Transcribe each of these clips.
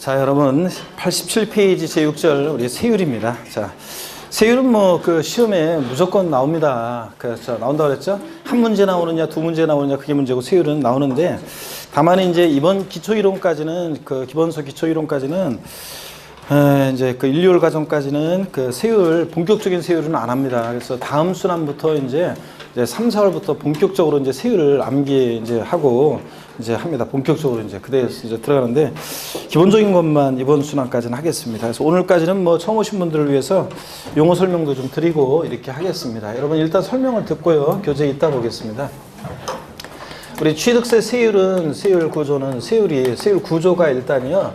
자, 여러분 87페이지 제6절 우리 세율입니다. 자, 세율은 뭐 그 시험에 무조건 나옵니다. 그래서 나온다고 그랬죠? 한 문제 나오느냐, 두 문제 나오느냐 그게 문제고 세율은 나오는데 다만 이제 이번 기초이론까지는 그 기본서 기초이론까지는 이제 그 1, 2월 과정까지는 그 세율 본격적인 세율은 안 합니다. 그래서 다음 순환부터 이제 3, 4월부터 본격적으로 이제 세율을 암기 이제 하고 이제 합니다. 본격적으로 이제 그대에 이제 들어가는데 기본적인 것만 이번 순환까지는 하겠습니다. 그래서 오늘까지는 뭐 처음 오신 분들을 위해서 용어 설명도 좀 드리고 이렇게 하겠습니다. 여러분 일단 설명을 듣고요. 교재에 있다 보겠습니다. 우리 취득세 세율은 세율 구조는 세율 구조가 일단요.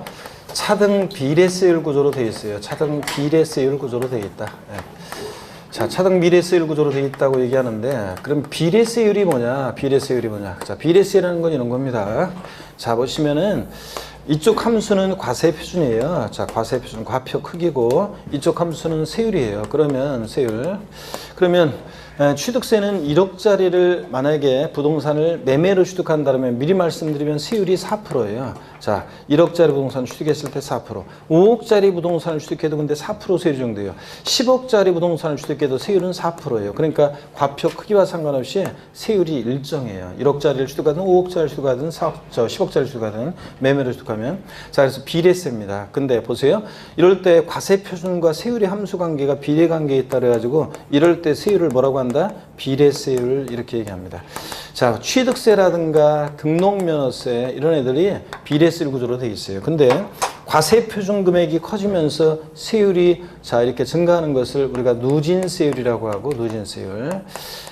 차등 비례세율 구조로 되어 있어요. 차등 비례세율 구조로 되어 있다. 네. 자, 차등 비례세율 구조로 되어 있다고 얘기하는데 그럼 비례세율이 뭐냐? 비례세율이 뭐냐? 자, 비례세라는 건 이런 겁니다. 자, 보시면은 이쪽 함수는 과세 표준이에요. 자, 과세 표준 과표 크기고 이쪽 함수는 세율이에요. 그러면 세율. 그러면 취득세는 1억짜리를 만약에 부동산을 매매로 취득한다면 미리 말씀드리면 세율이 4%예요. 자, 1억짜리 부동산 취득했을 때 4%. 5억짜리 부동산을 취득해도 근데 4% 세율 정도예요. 10억짜리 부동산을 취득해도 세율은 4%예요. 그러니까 과표 크기와 상관없이 세율이 일정해요. 1억짜리를 취득하든 5억짜리를 취득하든 10억짜리를 취득하든 매매로 취득하면. 자, 그래서 비례세입니다. 근데 보세요. 이럴 때 과세 표준과 세율의 함수 관계가 비례 관계에 있다 그래가지고 이럴 때 세율을 뭐라고 한다? 비례세율을 이렇게 얘기합니다. 자, 취득세라든가 등록면허세 이런 애들이 비례세율 구조로 되어 있어요. 근데 과세 표준 금액이 커지면서 세율이 자 이렇게 증가하는 것을 우리가 누진세율이라고 하고 누진세율.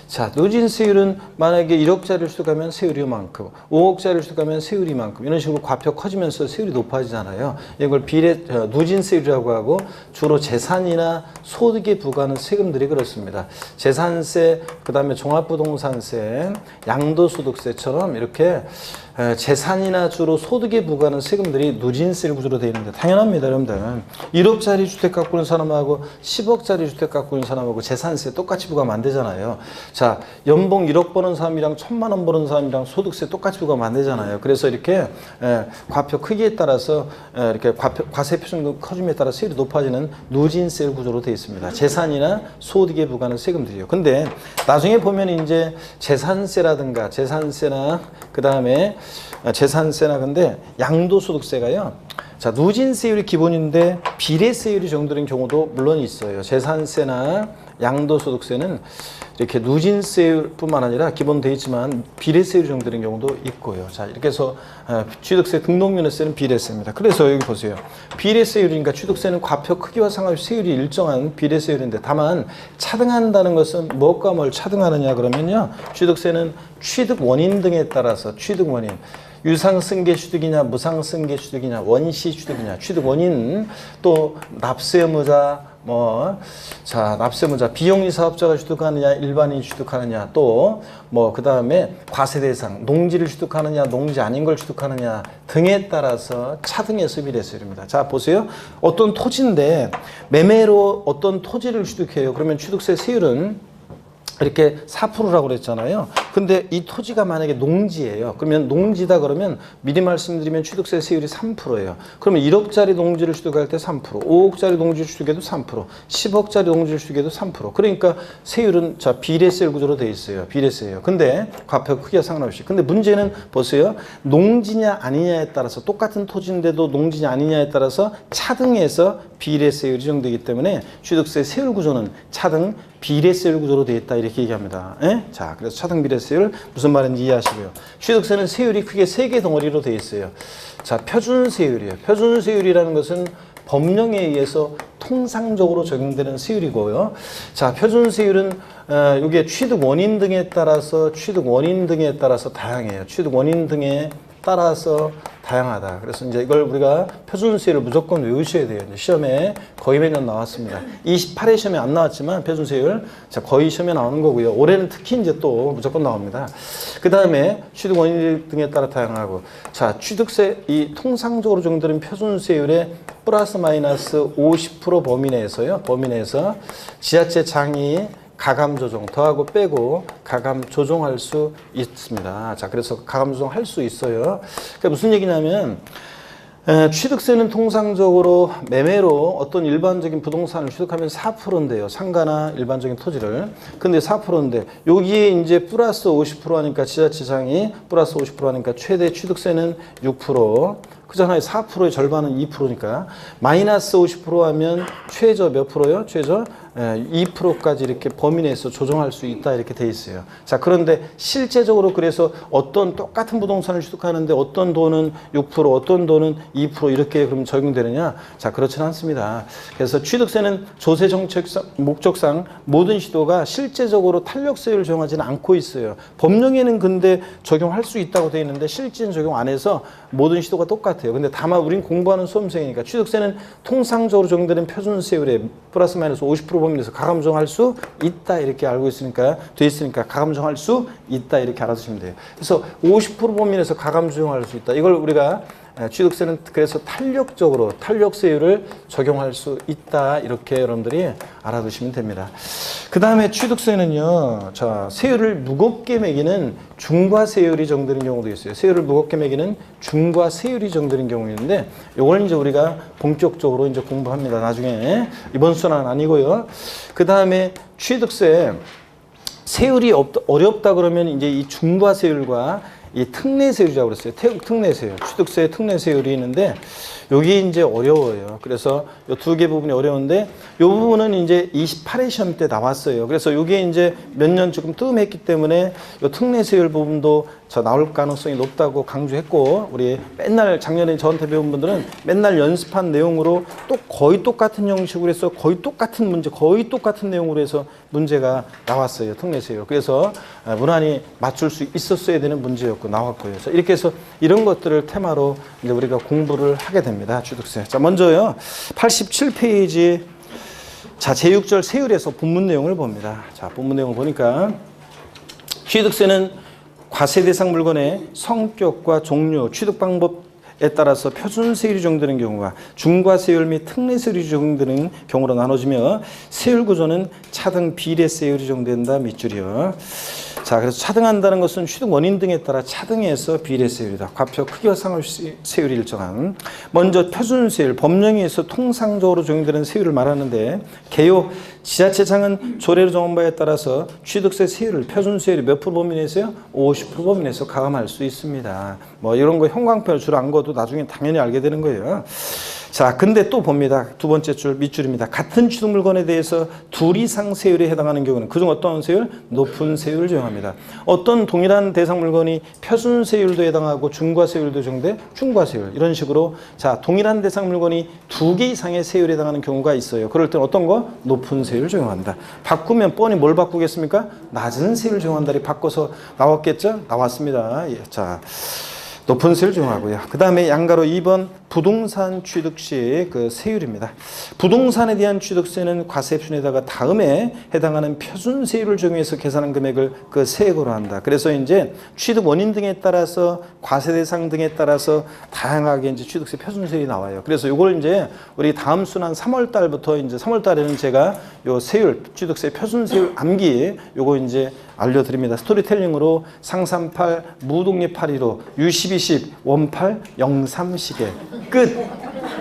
자, 누진세율은 만약에 1억짜리를 취득하면 세율이 이만큼, 5억짜리를 취득하면 세율이 이만큼 이런 식으로 과표 커지면서 세율이 높아지잖아요. 이걸 누진세율이라고 하고 주로 재산이나 소득에 부과하는 세금들이 그렇습니다. 재산세, 그 다음에 종합부동산세, 양도소득세처럼 이렇게 재산이나 주로 소득에 부과하는 세금들이 누진세율 구조로 되어 있는데 당연합니다, 여러분들. 1억짜리 주택 갖고 있는 사람하고 10억짜리 주택 갖고 있는 사람하고 재산세 똑같이 부과하면 안 되잖아요. 자, 연봉 1억 버는 사람이랑 1,000만 원 버는 사람이랑 소득세 똑같이 부과하면 안 되잖아요. 그래서 이렇게 과표 크기에 따라서 이렇게 과세 표준 커짐에 따라 세율이 높아지는 누진세율 구조로 되어 있습니다. 재산이나 소득에 부과하는 세금들이요. 근데 나중에 보면 이제 재산세라든가 재산세나 그 다음에 재산세나 근데 양도소득세가요. 자, 누진세율이 기본인데 비례세율이 정도된 경우도 물론 있어요. 재산세나 양도소득세는 이렇게 누진세율뿐만 아니라 기본 되어 있지만 비례세율이 정도된 경우도 있고요. 자, 이렇게 해서 취득세 등록면허세는 비례세입니다. 그래서 여기 보세요. 비례세율이니까 취득세는 과표 크기와 상관없이 세율이 일정한 비례세율인데 다만 차등한다는 것은 무엇과 뭘 차등하느냐 그러면요. 취득세는 취득 원인 등에 따라서 취득 원인 유상승계 취득이냐 무상승계 취득이냐 원시 취득이냐 취득 원인 또 납세의무자 납세의무자 비영리 사업자가 취득하느냐 일반인이 취득하느냐 또 그 다음에 과세대상 농지를 취득하느냐 농지 아닌 걸 취득하느냐 등에 따라서 차등해서 비례세율입니다. 자, 보세요. 어떤 토지인데 매매로 어떤 토지를 취득해요. 그러면 취득세 세율은 이렇게 4%라고 그랬잖아요. 근데 이 토지가 만약에 농지예요. 그러면 농지다 그러면 미리 말씀드리면 취득세 세율이 3%예요. 그러면 1억짜리 농지를 취득할 때 3%, 5억짜리 농지를 취득해도 3%, 10억짜리 농지를 취득해도 3%. 그러니까 세율은 자 비례세율 구조로 돼 있어요. 비례세예요. 근데 과표 크기와 상관없이. 근데 문제는 보세요. 농지냐 아니냐에 따라서 똑같은 토지인데도 농지냐 아니냐에 따라서 차등해서 비례세율이 정되기 때문에 취득세 세율 구조는 차등 비례세율 구조로 되어 있다 이렇게 얘기합니다. 자, 그래서 차등 비례세율 무슨 말인지 이해하시고요. 취득세는 세율이 크게 3개 덩어리로 되어 있어요. 자, 표준세율이에요. 표준세율이라는 것은 법령에 의해서 통상적으로 적용되는 세율이고요. 자, 표준세율은 이게 취득 원인 등에 따라서 다양해요. 취득 원인 등에 따라서 다양하다. 그래서 이제 이걸 우리가 표준세율을 무조건 외우셔야 돼요. 이제 시험에 거의 매년 나왔습니다. 28회 시험에 안 나왔지만 표준세율 자 거의 시험에 나오는 거고요. 올해는 특히 이제 또 무조건 나옵니다. 그 다음에 취득 원인 등에 따라 다양하고 자 취득세 이 통상적으로 적용되는 표준세율의 플러스 마이너스 50% 범위 내에서요. 범위 내에서 지자체 장이 가감 조정 더하고 빼고 가감 조정할 수 있습니다. 자, 그래서 가감 조정할 수 있어요. 그러니까 무슨 얘기냐면 취득세는 통상적으로 매매로 어떤 일반적인 부동산을 취득하면 4%인데요. 상가나 일반적인 토지를. 근데 4%인데 여기에 이제 플러스 50% 하니까 지자체장이 플러스 50% 하니까 최대 취득세는 6%. 그잖아요. 4%의 절반은 2%니까 마이너스 50% 하면 최저 몇 프로요? 최저 2%까지 이렇게 범위 내에서 조정할 수 있다 이렇게 돼 있어요. 자, 그런데 실제적으로 그래서 어떤 똑같은 부동산을 취득하는데 어떤 돈은 6%, 어떤 돈은 2% 이렇게 그럼 적용되느냐? 자, 그렇지는 않습니다. 그래서 취득세는 조세 정책 목적상 모든 시도가 실제적으로 탄력세율을 적용하지는 않고 있어요. 법령에는 근데 적용할 수 있다고 돼 있는데 실제는 적용 안 해서 모든 시도가 똑같아요. 근데 다만 우린 공부하는 수험생이니까 취득세는 통상적으로 적용되는 표준세율에 플러스 마이너스 50% 범위에서 가감 적용할 수 있다 이렇게 알고 있으니까 돼 있으니까 가감 적용할 수 있다 이렇게 알아두시면 돼요. 그래서 50% 범위에서 가감 적용할 수 있다. 이걸 우리가 취득세는 그래서 탄력적으로 탄력세율을 적용할 수 있다 이렇게 여러분들이 알아두시면 됩니다. 그 다음에 취득세는요, 자, 세율을 무겁게 매기는 중과세율이 적용되는 경우도 있어요. 세율을 무겁게 매기는 중과세율이 적용되는 경우가 있는데 이걸 이제 우리가 본격적으로 이제 공부합니다. 나중에 이번 수는 아니고요. 그 다음에 취득세 세율이 어렵다 그러면 이제 이 중과세율과 이 특례세율이라고 그랬어요. 태국 특례세율, 취득세 특례세율이 있는데 여기 이제 어려워요. 그래서 이 두 개 부분이 어려운데 이 부분은 이제 28회 시험 때 나왔어요. 그래서 이게 이제 몇 년 조금 뜸했기 때문에 이 특례세율 부분도 나올 가능성이 높다고 강조했고 우리 맨날 작년에 저한테 배운 분들은 맨날 연습한 내용으로 또 거의 똑같은 형식으로 해서 거의 똑같은 문제, 거의 똑같은 내용으로 해서 문제가 나왔어요. 특례세율. 그래서 무난히 맞출 수 있었어야 되는 문제였고 나왔고요. 그래서 이렇게 해서 이런 것들을 테마로 이제 우리가 공부를 하게 됩니다. 취득세. 자, 먼저요. 87페이지 자, 제6절 세율에서 본문 내용을 봅니다. 자, 본문 내용을 보니까 취득세는 과세 대상 물건의 성격과 종류, 취득 방법에 따라서 표준세율이 적용되는 경우와 중과세율 및 특례세율이 적용되는 경우로 나눠지며 세율 구조는 차등 비례세율이 적용된다 밑줄이요. 자, 그래서 차등한다는 것은 취득 원인 등에 따라 차등해서 비례세율이다. 과표 크기와 상관없이 세율이 일정한. 먼저 표준세율, 법령에 의해서 통상적으로 적용되는 세율을 말하는데 개요 지자체장은 조례로 정한 바에 따라서 취득세 세율을 표준세율이 몇 프로 범위 내에서요? 50% 범위 내에서 가감할 수 있습니다. 뭐 이런 거 형광펜을 줄 안 거도 나중에 당연히 알게 되는 거예요. 자, 근데 또 봅니다. 두 번째 줄 밑줄입니다. 같은 취득 물건에 대해서 둘 이상 세율에 해당하는 경우는 그중 어떤 세율? 높은 세율을 적용합니다. 어떤 동일한 대상 물건이 표준세율도 해당하고 중과세율도 적용돼 중과세율 이런 식으로 자, 동일한 대상 물건이 두 개 이상의 세율에 해당하는 경우가 있어요. 그럴 땐 어떤 거? 높은 세율을 적용한다. 바꾸면 뻔히 뭘 바꾸겠습니까? 낮은 세율을 적용한다리 바꿔서 나왔겠죠? 나왔습니다. 예, 자. 높은 세율 적용하고요. 그 다음에 양가로 2번 부동산 취득 시 그 세율입니다. 부동산에 대한 취득세는 과세표준에다가 다음에 해당하는 표준세율을 적용해서 계산한 금액을 그 세액으로 한다. 그래서 이제 취득 원인 등에 따라서 과세 대상 등에 따라서 다양하게 이제 취득세 표준세율이 나와요. 그래서 이걸 이제 우리 다음 순한 3월 달부터 이제 3월 달에는 제가 요 세율 취득세 표준세율 암기 요거 이제 알려드립니다. 스토리텔링으로 상삼팔, 무독립 815, U1210, 원팔, 03시계 끝.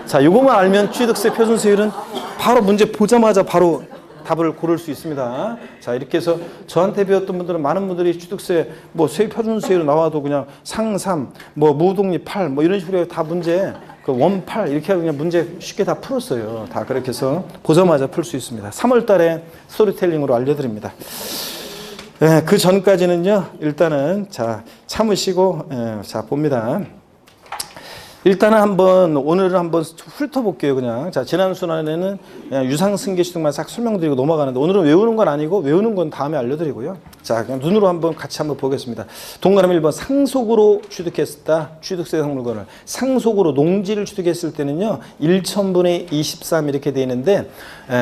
자, 요거만 알면 취득세 표준세율은 바로 문제 보자마자 바로 답을 고를 수 있습니다. 자, 이렇게 해서 저한테 배웠던 분들은 많은 분들이 취득세 뭐 세율 표준세율 나와도 그냥 상삼, 뭐 무독립 8, 뭐 이런 식으로 다 문제 그 원팔 이렇게 하고 그냥 문제 쉽게 다 풀었어요. 다 그렇게 해서 보자마자 풀 수 있습니다. 3월 달에 스토리텔링으로 알려드립니다. 예, 그 전까지는요, 일단은, 자, 참으시고, 자, 봅니다. 일단은 오늘은 한번 훑어볼게요, 그냥. 자, 지난 순환에는 유상승계시등만 싹 설명드리고 넘어가는데, 오늘은 외우는 건 아니고, 외우는 건 다음에 알려드리고요. 자, 그냥 눈으로 같이 한번 보겠습니다. 동그라미 1번, 상속으로 취득했다. 취득세 상물건을. 상속으로 농지를 취득했을 때는요, 1,000분의 23 이렇게 돼 있는데,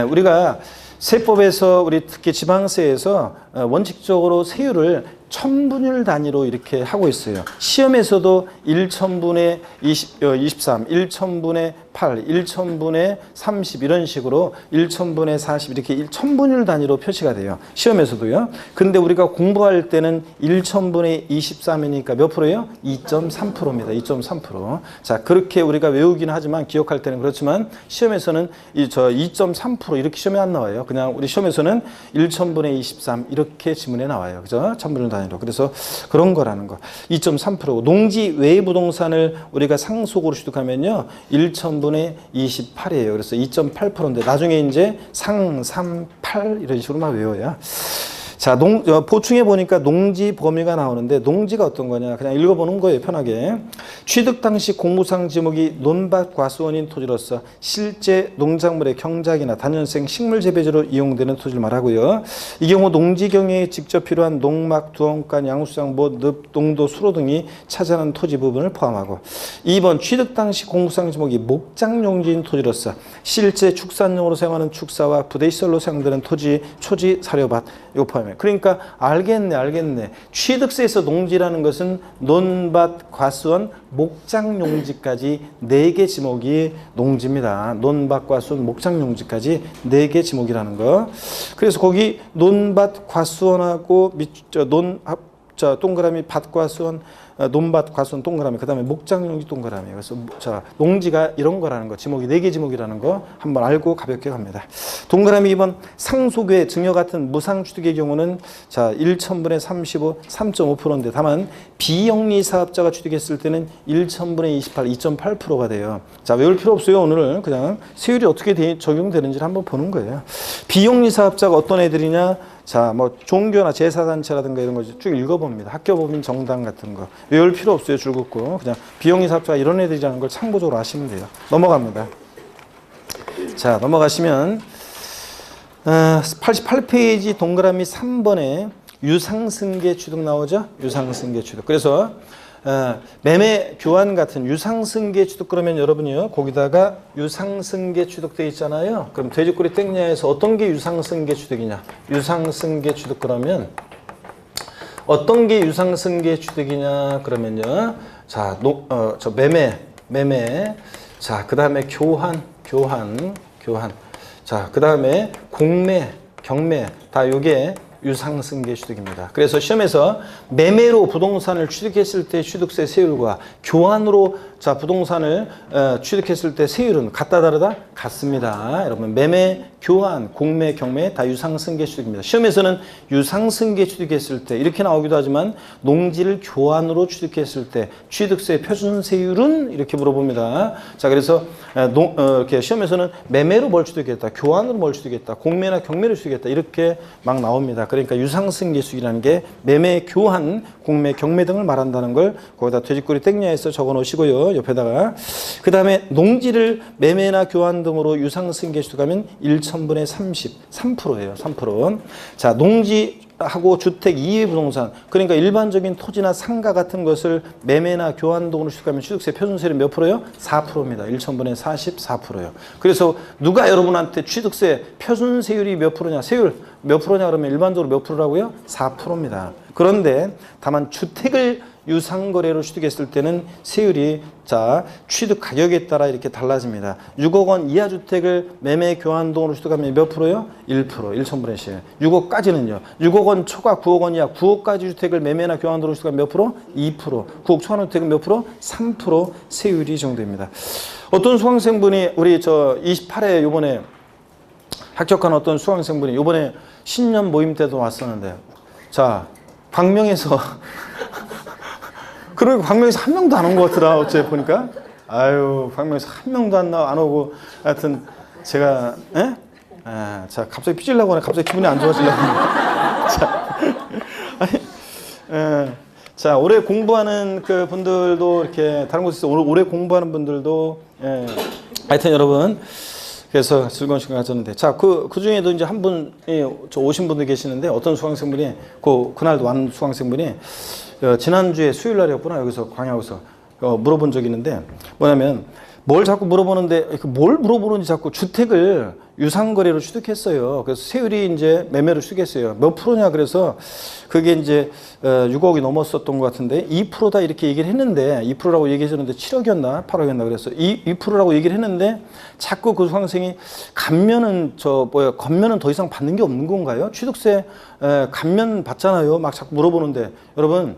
우리가 세법에서 우리 특히 지방세에서 원칙적으로 세율을 천분율 단위로 이렇게 하고 있어요. 시험에서도 1천분의 23, 1천분의 8, 1천분의 30 이런 식으로 1천분의 40 이렇게 천분율 단위로 표시가 돼요. 시험에서도요. 근데 우리가 공부할 때는 1천분의 23이니까 몇 프로예요? 2.3%입니다. 2.3%. 자, 그렇게 우리가 외우기는 하지만 기억할 때는 그렇지만 시험에서는 2.3% 이렇게 시험에 안 나와요. 그냥 우리 시험에서는 1천분의 23 이렇게 지문에 나와요. 그죠? 천분율 단위로. 그래서 그런 거라는 거. 2.3%고 농지 외 부동산을 우리가 상속으로 취득하면요. 1천분의 28이에요. 그래서 2.8%인데 나중에 이제 상, 3, 8 이런 식으로만 외워야. 자, 보충해 보니까 농지 범위가 나오는데 농지가 어떤 거냐 그냥 읽어보는 거예요. 편하게. 취득 당시 공무상 지목이 논밭 과수원인 토지로서 실제 농작물의 경작이나 단연생 식물 재배지로 이용되는 토지를 말하고요. 이 경우 농지 경영에 직접 필요한 농막, 두원간, 양수장, 늪, 농도, 수로 등이 차지하는 토지 부분을 포함하고 2번 취득 당시 공무상 지목이 목장용지인 토지로서 실제 축산용으로 사용하는 축사와 부대시설로 사용되는 토지, 초지, 사료밭 이거 포함해요. 그러니까 알겠네. 취득세에서 농지라는 것은 논밭, 과수원, 목장용지까지 4개 지목이 농지입니다. 논밭, 과수원, 목장용지까지 4개 지목이라는 거. 그래서 거기 논밭, 과수원하고 동그라미 밭, 과수원, 논밭, 과수원 동그라미, 그 다음에 목장용지 동그라미. 그래서 농지가 이런 거라는 거, 지목이 4개 지목이라는 거 한번 알고 가볍게 갑니다. 동그라미 2번 상속외 증여 같은 무상취득의 경우는 1천분의 35, 3.5%인데 다만 비영리 사업자가 취득했을 때는 1천분의 28, 2.8%가 돼요. 자, 외울 필요 없어요. 오늘은 그냥 세율이 어떻게 적용되는지를 한번 보는 거예요. 비영리 사업자가 어떤 애들이냐? 자, 뭐 종교나 제사단체라든가 이런 거 쭉 읽어봅니다. 학교법인 정당 같은 거 외울 필요 없어요. 줄 긋고 그냥 비영리 사업자가 이런 애들이라는 걸 참고적으로 아시면 돼요. 넘어갑니다. 자, 넘어가시면 88페이지 동그라미 3번에 유상승계 취득 나오죠? 유상승계 취득. 그래서 매매 교환 같은 유상승계 취득 그러면 여러분이요 거기다가 유상승계 취득돼 있잖아요. 그럼 돼지꼬리 땡냐에서 어떤 게 유상승계 취득이냐? 유상승계 취득 그러면 어떤 게 유상승계 취득이냐 그러면요. 자, 매매. 자, 그 다음에 교환. 자, 그 다음에 공매, 경매 다 요게 유상승계 취득입니다. 그래서 시험에서 매매로 부동산을 취득했을 때 취득세 세율과 교환으로 부동산을 취득했을 때 세율은 같다 다르다? 같습니다. 여러분 매매, 교환, 공매, 경매 다 유상승계 취득입니다. 시험에서는 유상승계 취득했을 때 이렇게 나오기도 하지만 농지를 교환으로 취득했을 때 취득세 표준 세율은 이렇게 물어봅니다. 자, 그래서 이렇게 시험에서는 매매로 뭘 취득했다, 교환으로 뭘 취득했다, 공매나 경매를 취득했다 이렇게 막 나옵니다. 그러니까 유상승계 취득이라는 게 매매, 교환, 공매, 경매 등을 말한다는 걸 거기다 돼지꼬리 땡냐에서 적어 놓으시고요. 옆에다가 그 다음에 농지를 매매나 교환 등으로 유상승계 취득하면 1천분의 30, 3%예요. 3%. 자, 농지하고 주택 이외 부동산 그러니까 일반적인 토지나 상가 같은 것을 매매나 교환 등으로 취득하면 취득세 표준세율이 몇 프로예요? 4%입니다. 1천분의 44%예요. 그래서 누가 여러분한테 취득세 표준세율이 몇 프로냐? 세율 몇 프로냐 그러면 일반적으로 몇 프로라고요? 4%입니다. 그런데 다만 주택을 유상거래로 취득했을 때는 세율이 취득 가격에 따라 이렇게 달라집니다. 6억 원 이하 주택을 매매 교환 등으로 취득하면 몇 프로요? 1%, 1천분의 10. 6억까지는요. 6억 원 초과 9억 원 이하 9억까지 주택을 매매나 교환 등으로 취득하면 몇 프로? 2%. 9억 초과는 주택은 몇 프로? 3% 세율이 정도입니다. 어떤 수강생분이 우리 28회 요번에 합격한 어떤 수강생분이 요번에 신년 모임 때도 왔었는데 자, 광명에서 그러니까 광명에서 한 명도 안 온 것 같더라. 어째 보니까 아유 광명에서 한 명도 안 오고 하여튼 제가 자 갑자기 삐질라고 하네. 갑자기 기분이 안 좋아지려고 자 올해 공부하는 그 분들도 이렇게 다른 곳에서 올해 공부하는 분들도 하여튼 여러분 그래서 즐거운 시간 가졌는데 그 중에도 이제 한 분이 오신 분들 계시는데 어떤 수강생분이 그날도 왔는 수강생분이 지난주에 수요일 날이었구나. 여기서 광야에서 물어본 적이 있는데 뭐냐면 뭘 자꾸 물어보는데, 뭘 물어보는지 자꾸 주택을 유상거래로 취득했어요. 그래서 세율이 이제 매매로 취득했어요. 몇 프로냐? 그래서 그게 이제 6억이 넘었었던 것 같은데 2%다 이렇게 얘기를 했는데 2%라고 얘기했었는데 7억이었나 8억이었나 그래서 2%라고 얘기를 했는데 자꾸 그 수강생이 감면은 겉면은 더 이상 받는 게 없는 건가요? 취득세 감면 받잖아요. 막 자꾸 물어보는데 여러분.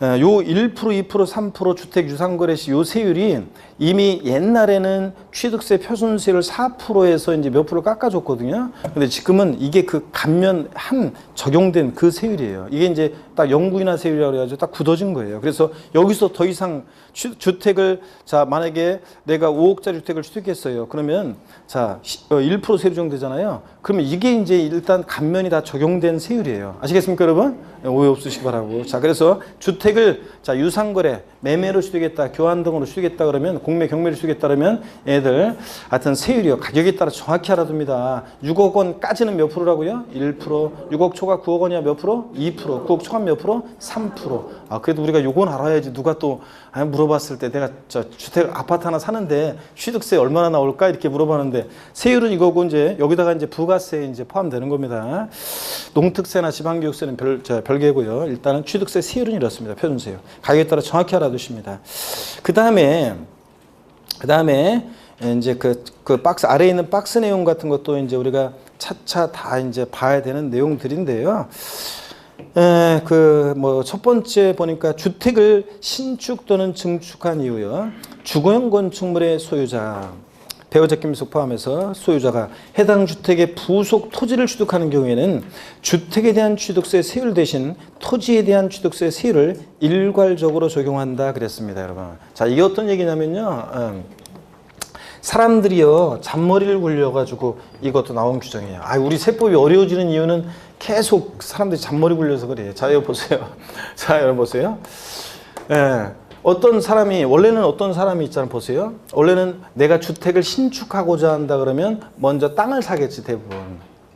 요 1%, 2%, 3% 주택 유상거래 시 요 세율이 이미 옛날에는 취득세 표준세율 4%에서 이제 몇 프로 깎아줬거든요. 근데 지금은 이게 그 감면 한 적용된 그 세율이에요. 이게 이제 딱 영구인하 세율이라고 해가지고 딱 굳어진 거예요. 그래서 여기서 더 이상 주택을 자 만약에 내가 5억짜리 주택을 취득했어요. 그러면 자 1% 세율 적용되잖아요. 그러면 이게 이제 일단 감면이 다 적용된 세율이에요. 아시겠습니까, 여러분? 오해 없으시기 바라고. 자 그래서 주택을 자 유상거래 매매로 취득했다, 교환 등으로 취득했다 그러면 공매 경매로 취득했다 그러면 얘들 하여튼 세율이요 가격에 따라 정확히 알아둡니다. 6억 원까지는 몇 프로라고요? 1%. 6억 초과 9억 원이야 몇 프로? 2%. 9억 초과 몇 프로? 3%. 아 그래도 우리가 요건 알아야지. 누가 또 물어봤을 때 내가 저 주택 아파트 하나 사는데 취득세 얼마나 나올까 이렇게 물어봤는데 세율은 이거고 이제 여기다가 이제 부가세 이제 포함되는 겁니다. 농특세나 지방교육세는 별개고요. 일단은 취득세 세율은 이렇습니다. 표준세율. 가격에 따라 정확히 알아두십니다. 그 다음에 이제 그 박스 아래에 있는 박스 내용 같은 것도 이제 우리가 차차 다 이제 봐야 되는 내용들인데요. 첫 번째 보니까 주택을 신축 또는 증축한 이후요. 주거용 건축물의 소유자, 배후적금속 포함해서 소유자가 해당 주택의 부속 토지를 취득하는 경우에는 주택에 대한 취득세 세율 대신 토지에 대한 취득세 세율을 일괄적으로 적용한다 그랬습니다, 여러분. 자, 이게 어떤 얘기냐면요. 사람들이요 잔머리를 굴려가지고 이것도 나온 규정이에요. 우리 세법이 어려워지는 이유는 계속 사람들이 잔머리 굴려서 그래요. 자, 여기 보세요. 자, 여러분 보세요. 어떤 사람이 원래는 어떤 사람이 있잖아요. 보세요. 원래는 내가 주택을 신축하고자 한다 그러면 먼저 땅을 사겠지 대부분.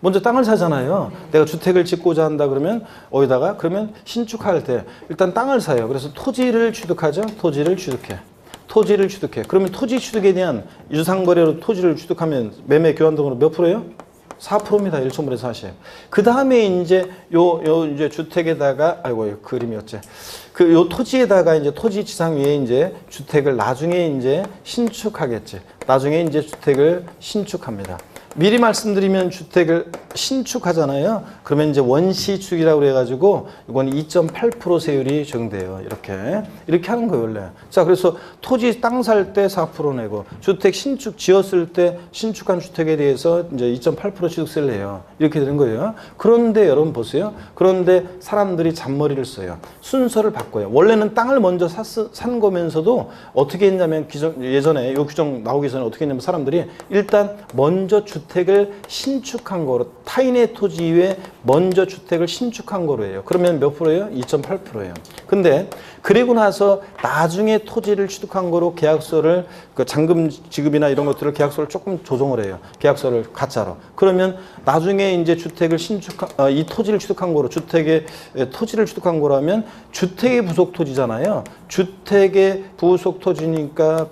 먼저 땅을 사잖아요. 내가 주택을 짓고자 한다 그러면 어디다가 그러면 신축할 때 일단 땅을 사요. 그래서 토지를 취득하죠. 토지를 취득해. 그러면 토지 취득에 대한 유상거래로 토지를 취득하면 매매 교환 등으로 몇 프로예요? 4%입니다. 1,000분의 40. 그 다음에 이제 이제 주택에다가 그림이 어째? 요 토지에다가 이제 토지 지상 위에 이제 주택을 나중에 이제 신축하겠지. 나중에 이제 주택을 신축합니다. 미리 말씀드리면 주택을 신축하잖아요. 그러면 이제 원시축이라고 그래가지고 이건 2.8% 세율이 적용돼요. 이렇게 하는 거예요, 원래. 자, 그래서 토지 땅 살 때 4% 내고 주택 신축 지었을 때 신축한 주택에 대해서 이제 2.8% 취득세를 내요. 이렇게 되는 거예요. 그런데 여러분 보세요. 그런데 사람들이 잔머리를 써요. 순서를 바꿔요. 원래는 땅을 먼저 산 거면서도 어떻게 했냐면 예전에 이 규정 나오기 전에 어떻게 했냐면 사람들이 일단 먼저 주택을 신축한 거로 타인의 토지 위에 먼저 주택을 신축한 거로 해요. 그러면 몇 프로예요? 2.8%예요. 근데 그리고 나서 나중에 토지를 취득한 거로 계약서를 그 잔금 지급이나 이런 것들을 계약서를 조금 조정을 해요. 계약서를 가짜로. 그러면 나중에 이제 주택을 이 토지를 취득한 거로 주택의 토지를 취득한 거라면 주택의 부속 토지잖아요. 주택의 부속 토지니까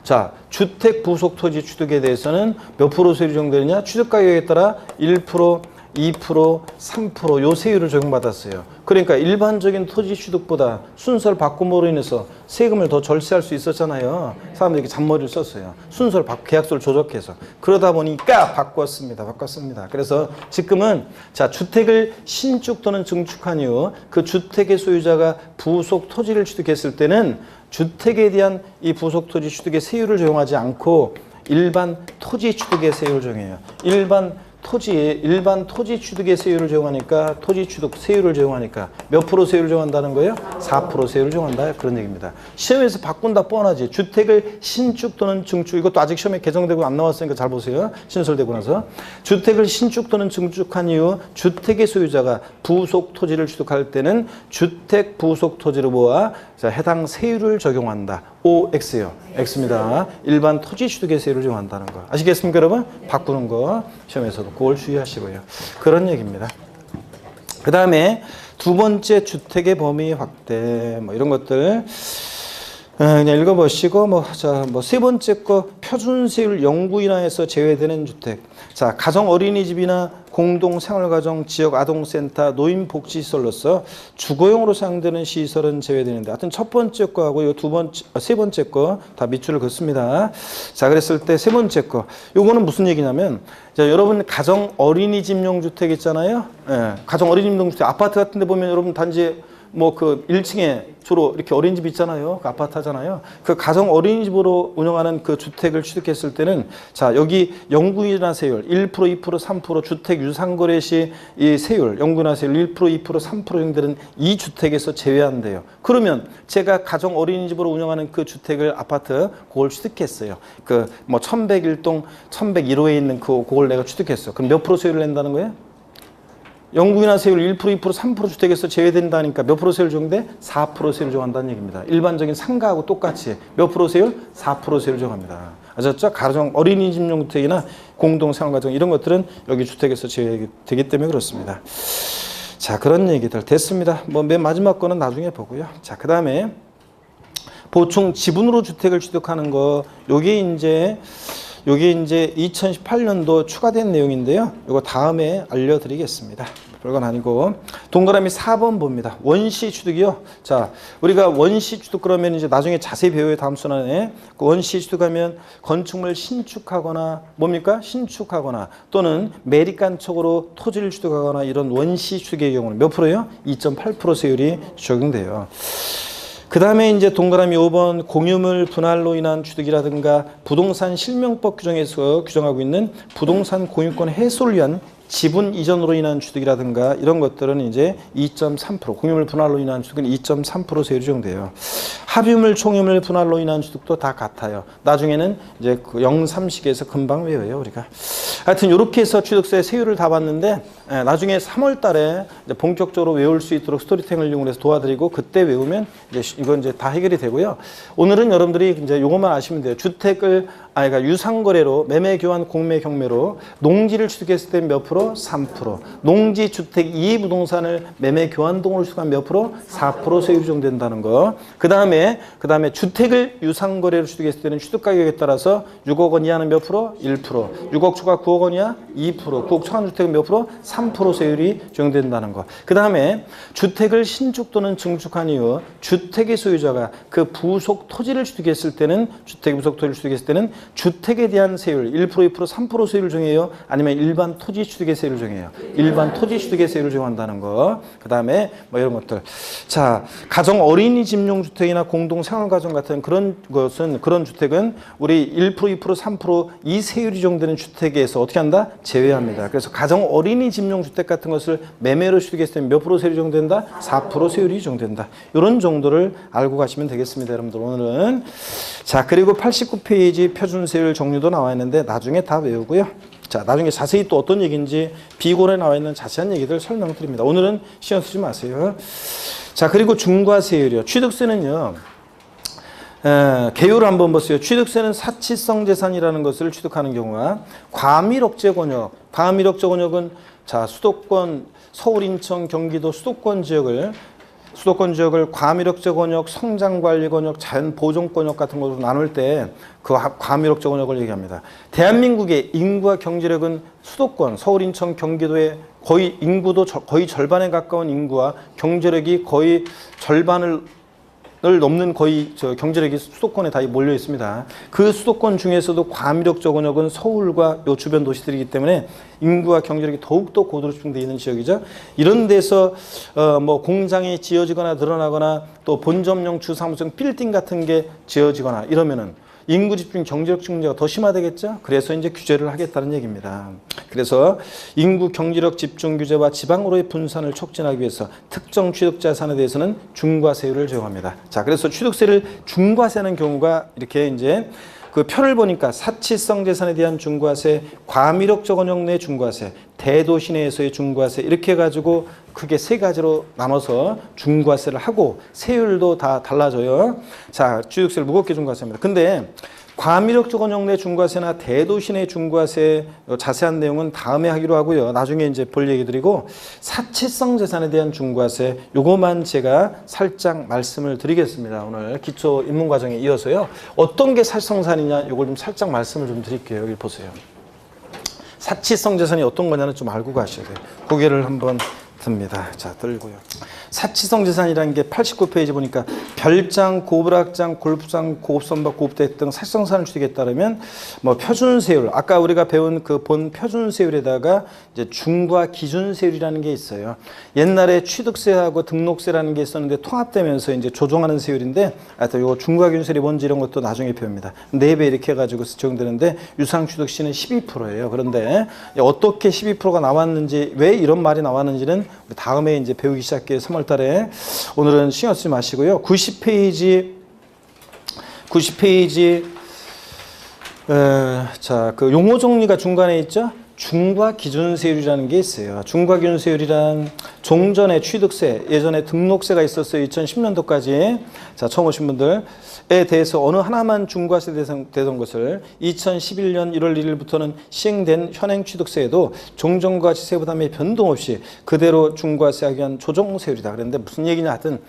자 주택 부속 토지 취득에 대해서는 몇 프로 세율이 적용되느냐? 취득 가격에 따라 1%, 2%, 3% 요 세율을 적용받았어요. 그러니까 일반적인 토지 취득보다 순서를 바꿈으로 인해서 세금을 더 절세할 수 있었잖아요. 사람들이 이렇게 잔머리를 썼어요. 순서를 계약서를 조작해서. 그러다 보니까 바꿨습니다. 그래서 지금은 자 주택을 신축 또는 증축한 이후 그 주택의 소유자가 부속 토지를 취득했을 때는 주택에 대한 이 부속 토지 취득의 세율을 적용하지 않고 일반 토지 취득의 세율을 적용해요. 일반 토지 취득의 세율을 적용하니까 토지 취득 세율을 적용하니까 몇 프로 세율을 적용한다는 거예요? 4% 세율을 적용한다 그런 얘기입니다. 시험에서 바꾼다 뻔하지. 주택을 신축 또는 증축 이것도 아직 시험에 개정되고 안 나왔으니까 잘 보세요. 신설되고 나서 주택을 신축 또는 증축한 이후 주택의 소유자가 부속 토지를 취득할 때는 주택 부속 토지로 보아 해당 세율을 적용한다. OX요. X입니다. 일반 토지 취득의 세율을 적용한다는 거. 아시겠습니까, 여러분? 바꾸는 거 시험에서도 그걸 주의하시고요. 그런 얘기입니다. 그 다음에 두 번째 주택의 범위 확대 이런 것들 그냥 읽어보시고 세 번째 거 표준세율 영구 인하에서 제외되는 주택. 자, 가정 어린이집이나 공동생활가정, 지역아동센터, 노인복지시설로서 주거용으로 사용되는 시설은 제외되는데, 하여튼 첫 번째 거하고 요 세 번째 거 다 밑줄을 긋습니다. 자, 그랬을 때 세 번째 거, 요거는 무슨 얘기냐면, 자, 여러분 가정 어린이집용 주택 있잖아요. 예, 가정 어린이집용 주택 아파트 같은 데 보면 여러분 단지 그 1층에 주로 이렇게 어린이집 있잖아요. 그 아파트 하잖아요. 그 가정 어린이집으로 운영하는 그 주택을 취득했을 때는, 자, 여기 영구인하 세율 1%, 2%, 3% 주택 유상거래 시 이 세율, 영구인하 세율 1%, 2%, 3% 정도는 이 주택에서 제외한대요. 그러면 제가 가정 어린이집으로 운영하는 그 주택을 아파트 그걸 취득했어요. 1101동 1101호에 있는 그걸 내가 취득했어. 그럼 몇 프로 세율을 낸다는 거예요? 영구인하 세율 1%, 2%, 3% 주택에서 제외된다니까 몇 프로 세율 정대? 4% 세율 정한다는 얘기입니다. 일반적인 상가하고 똑같이 몇 프로 세율? 4% 세율 정합니다. 아셨죠? 가정 어린이집용 주택이나 공동생활가정 이런 것들은 여기 주택에서 제외되기 때문에 그렇습니다. 자, 그런 얘기들 됐습니다. 맨 마지막 거는 나중에 보고요. 자, 그 다음에 보충 지분으로 주택을 취득하는 거, 요게 이제 2018년도 추가된 내용인데요. 이거 다음에 알려드리겠습니다. 별건 아니고, 동그라미 4번 봅니다. 원시 취득이요. 자, 우리가 원시 취득 그러면 이제 나중에 자세히 배워요. 다음 순환에. 그 원시 취득하면 건축물 신축하거나 뭡니까? 신축하거나 또는 매립간척으로 토지를 취득하거나 이런 원시 취득의 경우는 몇 프로예요? 2.8% 세율이 적용돼요. 그 다음에 이제 동그라미 5번 공유물 분할로 인한 취득이라든가 부동산 실명법 규정에서 규정하고 있는 부동산 공유권 해소를 위한 지분 이전으로 인한 취득이라든가 이런 것들은 이제 2.3% 공유물 분할로 인한 취득은 2.3% 세율이 적용돼요. 합유물 총유물 분할로 인한 취득도 다 같아요. 나중에는 이제 그 0-3식에서 금방 외워요, 우리가. 하여튼 이렇게 해서 취득세 세율을 다 봤는데, 나중에 3월 달에 이제 본격적으로 외울 수 있도록 스토리텔링을 이용해서 도와드리고, 그때 외우면 이건 이제 다 해결이 되고요. 오늘은 여러분들이 이제 요것만 아시면 돼요. 주택을 그러니까 유상거래로 매매 교환 공매 경매로 농지를 취득했을 때 몇 프로? 3%. 농지 주택 이해부동산을 매매 교환 등으로 취득한 몇 프로? 4% 세율이 적용된다는 거. 그 다음에 주택을 유상거래로 취득했을 때는 취득 가격에 따라서 6억 원 이하는 몇 프로? 1%. 6억 초과 9억 원 이하 2%. 9억 초과 주택은 몇 프로? 3% 세율이 적용된다는 거. 그 다음에 주택을 신축 또는 증축한 이후 주택의 소유자가 그 부속 토지를 취득했을 때는 주택에 대한 세율 1%, 2%, 3% 세율을 정해요? 아니면 일반 토지 취득의 세율을 정해요? 일반 토지 취득의 세율을 정한다는 거. 그 다음에 이런 것들. 자, 가정 어린이집용 주택이나 공동생활가정 같은 그런 주택은 우리 1%, 2%, 3% 이 세율이 적용되는 주택에서 어떻게 한다? 제외합니다. 그래서 가정 어린이집용 주택 같은 것을 매매로 취득했을 때 몇 프로 세율이 적용된다? 4% 세율이 적용된다. 이런 정도를 알고 가시면 되겠습니다, 여러분들. 오늘은. 자, 그리고 89페이지 표준세율 종류도 나와 있는데 나중에 다 외우고요. 자, 나중에 자세히 또 어떤 얘기인지 비고에 나와 있는 자세한 얘기들 설명드립니다. 오늘은 시간 쓰지 마세요. 자, 그리고 중과세율이요. 취득세는요. 개요를 한번 보세요. 취득세는 사치성 재산이라는 것을 취득하는 경우가 과밀억제 권역. 과밀억제 권역은 자, 수도권, 서울, 인천, 경기도 수도권 지역을 과밀억제 권역, 성장관리 권역, 자연보존 권역 같은 것으로 나눌 때 그 과밀억제 권역을 얘기합니다. 대한민국의 인구와 경제력은 수도권, 서울, 인천, 경기도의 거의 인구도 거의 절반에 가까운 인구와 경제력이 거의 절반을 넘는 거의 경제력이 수도권에 다 몰려 있습니다. 그 수도권 중에서도 과밀억제 권역은 서울과 요 주변 도시들이기 때문에 인구와 경제력이 더욱더 고도로 집중되어 있는 지역이죠. 이런 데서 공장이 지어지거나 늘어나거나 또 본점용 주사무소 빌딩 같은 게 지어지거나 이러면은 인구 집중, 경제력 문제가 더 심화되겠죠. 그래서 이제 규제를 하겠다는 얘기입니다. 그래서 인구 경제력 집중 규제와 지방으로의 분산을 촉진하기 위해서 특정 취득자산에 대해서는 중과세율을 적용합니다. 자, 그래서 취득세를 중과세하는 경우가 이렇게 이제 그 표를 보니까 사치성 재산에 대한 중과세, 과밀억제 권역 내 중과세, 대도시 내에서의 중과세 이렇게 해가지고 크게 세 가지로 나눠서 중과세를 하고 세율도 다 달라져요. 자, 취득세를 무겁게 중과세합니다. 근데 과미력적 원형내 중과세나 대도시 내 중과세 자세한 내용은 다음에 하기로 하고요. 나중에 이제 볼 얘기 드리고 사치성 재산에 대한 중과세 요거만 제가 살짝 말씀을 드리겠습니다. 오늘 기초 입문 과정에 이어서요. 어떤 게 사치성산이냐 요걸 좀 살짝 말씀을 좀 드릴게요. 여기 보세요. 사치성 재산이 어떤 거냐는 좀 알고 가셔야 돼요. 고개를 한번 듭니다. 자, 들고요. 사치성 재산이라는 게 89페이지 보니까 별장, 고불악장, 골프장, 고급선박, 고급대 등 사치성산을 취득에 따르면 뭐 표준세율, 아까 우리가 배운 그 본 표준세율에다가 이제 중과 기준세율이라는 게 있어요. 옛날에 취득세하고 등록세라는 게 있었는데 통합되면서 이제 조정하는 세율인데 하여튼 요거 중과 기준세율이 뭔지 이런 것도 나중에 배웁니다. 4배 이렇게 해가지고 적용되는데 유상취득시는 12%예요. 그런데 어떻게 12%가 나왔는지, 왜 이런 말이 나왔는지는 다음에 이제 배우기 시작해요. 3월 달에. 오늘은 신경 쓰지 마시고요. 90페이지 자, 그 용어 정리가 중간에 있죠. 중과 기준세율이라는 게 있어요. 중과 기준세율이란 종전에 취득세, 예전에 등록세가 있었어요. 2010년도까지. 자, 처음 오신 분들에 대해서 어느 하나만 중과세 되던 것을 2011년 1월 1일부터는 시행된 현행 취득세에도 종전과 시세 부담의 변동 없이 그대로 중과세하기 위한 조정세율이다. 그런데 무슨 얘기냐 하여튼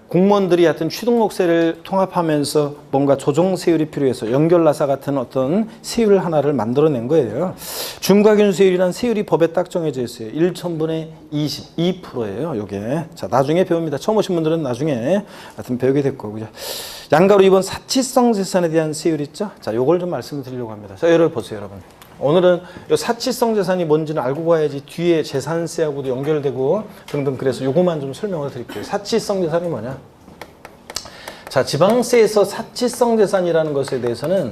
공무원들이 하여튼 취등록세를 통합하면서 뭔가 조정세율이 필요해서 연결나사 같은 어떤 세율 하나를 만들어낸 거예요. 중과기준세율이란 세율이 법에 딱 정해져 있어요. 1천분의 22%예요. 요게. 자, 나중에 배웁니다. 처음 오신 분들은 나중에 하여튼 배우게 될 거고요. 양가로 이번 사치성 재산에 대한 세율 있죠? 자, 요걸 좀 말씀을 드리려고 합니다. 자, 여러분 보세요, 여러분. 오늘은 요 사치성 재산이 뭔지는 알고 가야지 뒤에 재산세하고도 연결되고 등등, 그래서 요거만 좀 설명을 드릴게요. 사치성 재산이 뭐냐? 자, 지방세에서 사치성 재산이라는 것에 대해서는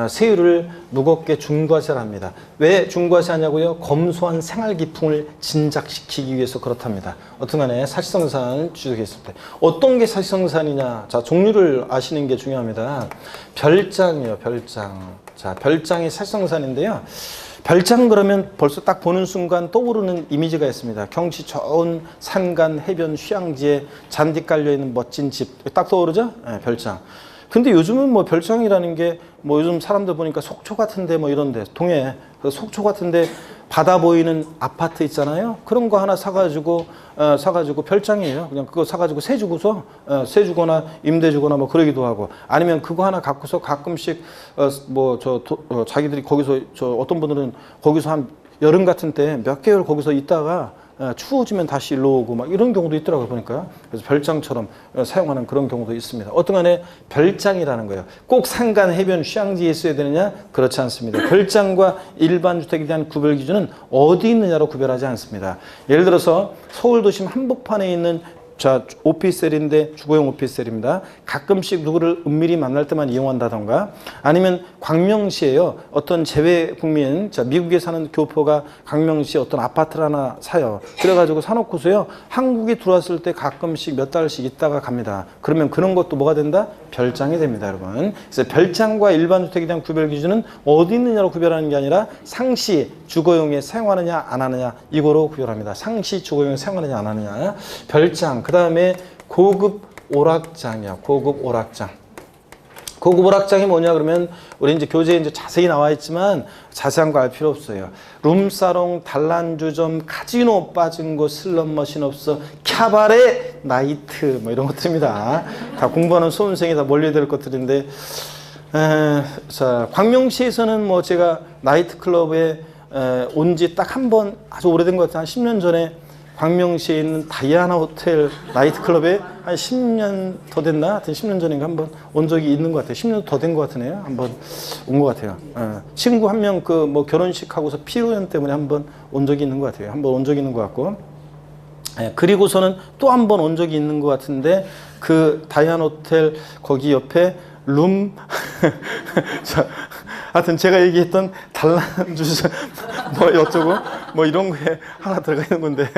세율을 무겁게 중과세를 합니다. 왜 중과세 하냐고요? 검소한 생활 기풍을 진작시키기 위해서 그렇답니다. 어떤간에 사치성 재산을 취득했을 때 어떤 게 사치성 재산이냐? 자, 종류를 아시는 게 중요합니다. 별장이요, 별장. 자, 별장이 사치성 재산인데요. 별장 그러면 벌써 딱 보는 순간 떠오르는 이미지가 있습니다. 경치 좋은 산간, 해변, 휴양지에 잔디 깔려있는 멋진 집. 딱 떠오르죠? 네, 별장. 근데 요즘은 뭐 별장이라는 게 뭐 요즘 사람들 보니까 속초 같은데 뭐 이런데 동해 속초 같은데 바다 보이는 아파트 있잖아요. 그런 거 하나 사가지고 별장이에요. 그냥 그거 사가지고 세 주고서 세 주거나 임대 주거나 뭐 그러기도 하고, 아니면 그거 하나 갖고서 가끔씩 자기들이 거기서 어떤 분들은 거기서 한 여름 같은 때 몇 개월 거기서 있다가 추워지면 다시 일로 오고 막 이런 경우도 있더라고요, 보니까. 그래서 별장처럼 사용하는 그런 경우도 있습니다. 어떤 간에 별장이라는 거예요. 꼭 산간, 해변, 휴양지에 있어야 되느냐? 그렇지 않습니다. 별장과 일반 주택에 대한 구별 기준은 어디 있느냐로 구별하지 않습니다. 예를 들어서 서울 도심 한복판에 있는 자, 오피스텔인데 주거용 오피스텔입니다. 가끔씩 누구를 은밀히 만날 때만 이용한다던가, 아니면 광명시에요. 어떤 재외 국민, 자, 미국에 사는 교포가 광명시에 어떤 아파트를 하나 사요. 그래가지고 사놓고서요, 한국에 들어왔을 때 가끔씩 몇 달씩 있다가 갑니다. 그러면 그런 것도 뭐가 된다? 별장이 됩니다, 여러분. 그래서 별장과 일반 주택에 대한 구별 기준은 어디 있느냐로 구별하는 게 아니라 상시 주거용에 사용하느냐 안 하느냐 이거로 구별합니다. 상시 주거용에 사용하느냐 안 하느냐. 별장. 그 다음에 고급 오락장이야. 고급 오락장. 고급 오락장이 뭐냐 그러면 우리 이제 교재에 이제 자세히 나와 있지만 자세한 거 알 필요 없어요. 룸사롱, 단란주점, 카지노 빠진 곳, 슬롯머신 없어, 캬바레, 나이트 뭐 이런 것들입니다. 다 공부하는 수험생이 다 몰려야 될 것들인데, 자, 광명시에서는 뭐 제가 나이트클럽에 온 지 딱 한 번, 아주 오래된 것 같아요. 한 10년 전에 광명시에 있는 다이아나 호텔 나이트클럽에 한 10년 더 됐나? 하여튼 10년 전인가 한번 온 적이 있는 것 같아요. 10년 더 된 것 같으네요. 한번 온 것 같아요. 친구 한 명 그 뭐 결혼식 하고서 피로연 때문에 한번 온 적이 있는 것 같아요. 한번 온 적이 있는 것 같고. 그리고서는 또 한 번 온 적이 있는 것 같은데, 그 다이아나 호텔 거기 옆에 룸 자, 하여튼 제가 얘기했던 단란주점 뭐 어쩌고 뭐 이런 거에 하나 들어가 있는 건데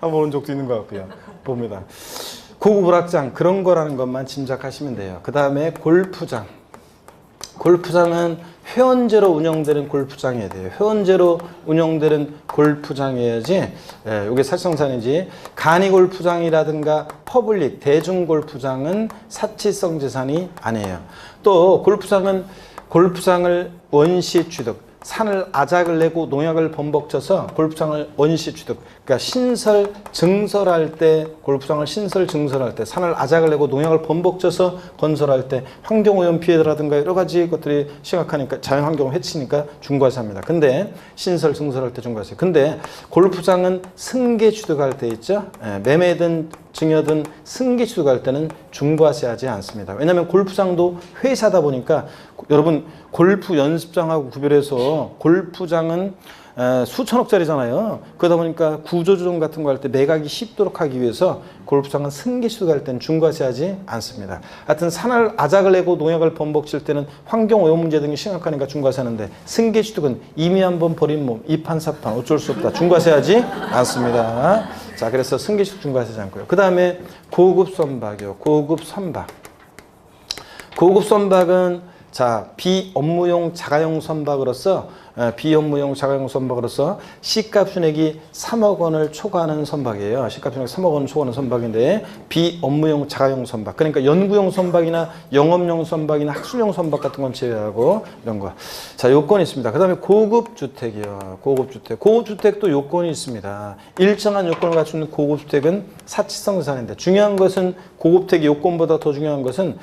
한번 온 적도 있는 것 같고요. 봅니다. 고급 오락장 그런 거라는 것만 짐작하시면 돼요. 그 다음에 골프장. 골프장은 회원제로 운영되는 골프장이어야 돼요. 회원제로 운영되는 골프장이어야지 이게 살성산이지. 간이 골프장이라든가 퍼블릭 대중 골프장은 사치성 재산이 아니에요. 또 골프장을 원시 취득, 산을 아작을 내고 농약을 범벅쳐서 골프장을 원시 취득, 그러니까 신설 증설할 때, 골프장을 신설 증설할 때, 산을 아작을 내고 농약을 범벅쳐서 건설할 때 환경오염 피해라든가 여러 가지 것들이 심각하니까, 자연환경을 해치니까 중과세합니다. 근데 신설 증설할 때 중과세. 근데 골프장은 승계 취득할 때 있죠, 매매든 증여든 승계 취득할 때는 중과세하지 않습니다. 왜냐하면 골프장도 회사다 보니까, 여러분 골프 연습장하고 구별해서 골프장은 수천억짜리잖아요. 그러다 보니까 구조조정 같은 거 할 때 매각이 쉽도록 하기 위해서 골프장은 승계 취득할 때는 중과세하지 않습니다. 하여튼 산을 아작을 내고 농약을 범벅칠 때는 환경오염 문제 등이 심각하니까 중과세하는데, 승계 취득은 이미 한번 버린 몸, 이판사판 어쩔 수 없다, 중과세하지 않습니다. 자, 그래서 승계 취득 중과세하지 않고요. 그 다음에 고급 선박이요. 고급 선박. 고급 선박은 비업무용 자가용 선박으로서 시가 순액이 3억 원을 초과하는 선박이에요. 시가 순액이 3억 원을 초과하는 선박인데, 비업무용 자가용 선박. 그러니까 연구용 선박이나 영업용 선박이나 학술용 선박 같은 건 제외하고 이런 거. 자, 요건이 있습니다. 그 다음에 고급주택이요. 고급주택. 고급주택도 요건이 있습니다. 일정한 요건을 갖추는 고급주택은 사치성 자산인데, 중요한 것은 고급주택의 요건보다 더 중요한 것은,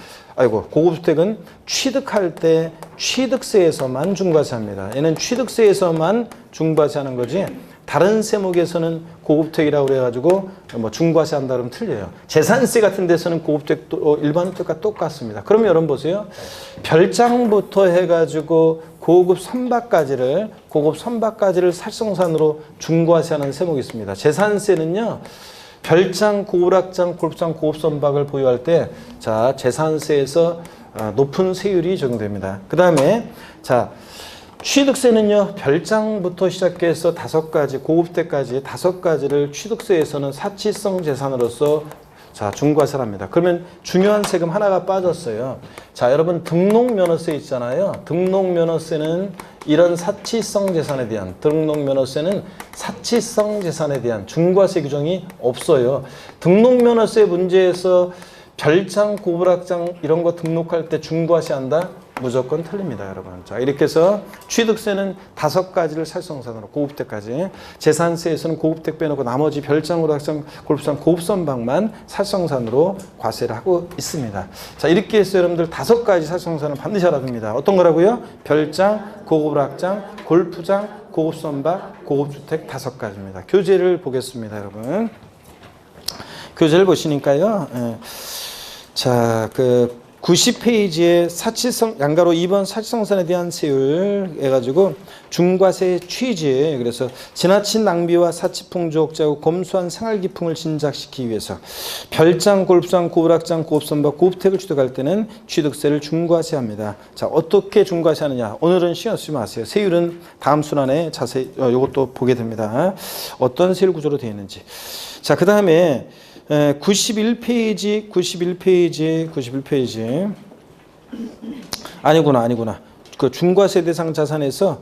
고급주택은 취득할 때 취득세에서만 중과세합니다. 얘는 취득세에서만 중과세하는 거지, 다른 세목에서는 고급주택이라고 그래가지고 중과세한다 그러면 틀려요. 재산세 같은 데서는 고급주택도 일반 주택과 똑같습니다. 그러면 여러분 보세요. 별장부터 해가지고 고급 선박까지를 살성산으로 중과세하는 세목이 있습니다. 재산세는요, 별장, 고우락장, 골프장, 고급선박을 보유할 때 재산세에서 높은 세율이 적용됩니다. 그 다음에 취득세는요, 별장부터 시작해서 5가지, 고급대까지 5가지를 취득세에서는 사치성 재산으로서 중과세를 합니다. 그러면 중요한 세금 하나가 빠졌어요. 여러분 등록면허세 있잖아요. 등록면허세는 이런 사치성 재산에 대한, 중과세 규정이 없어요. 등록면허세 문제에서 별장, 고부락장 이런 거 등록할 때 중과세한다? 무조건 틀립니다, 여러분. 이렇게 해서 취득세는 5가지를 살성산으로, 고급택까지. 재산세에서는 고급택 빼놓고 나머지 별장, 고락장, 골프장, 고급선박만 살성산으로 과세를 하고 있습니다. 이렇게 해서 여러분들 5가지 살성산은 반드시 알아야 됩니다. 어떤 거라고요? 별장, 고급락장, 골프장, 고급선박, 고급주택 5가지입니다. 교재를 보겠습니다, 여러분. 교재를 보시니까요. 90페이지에 양가로 2번 사치성산에 대한 세율 해가지고 중과세 취지, 그래서 지나친 낭비와 사치풍조 억제하고 검소한 생활기풍을 진작시키기 위해서 별장, 골프장, 고부락장, 고급선박, 고급택을 취득할 때는 취득세를 중과세합니다. 어떻게 중과세하느냐? 오늘은 신경 쓰지 마세요. 세율은 다음 순환에 자세히 이것도 보게 됩니다. 어떤 세율 구조로 되어 있는지. 그 다음에 91페이지. 아니구나. 그 중과세 대상 자산에서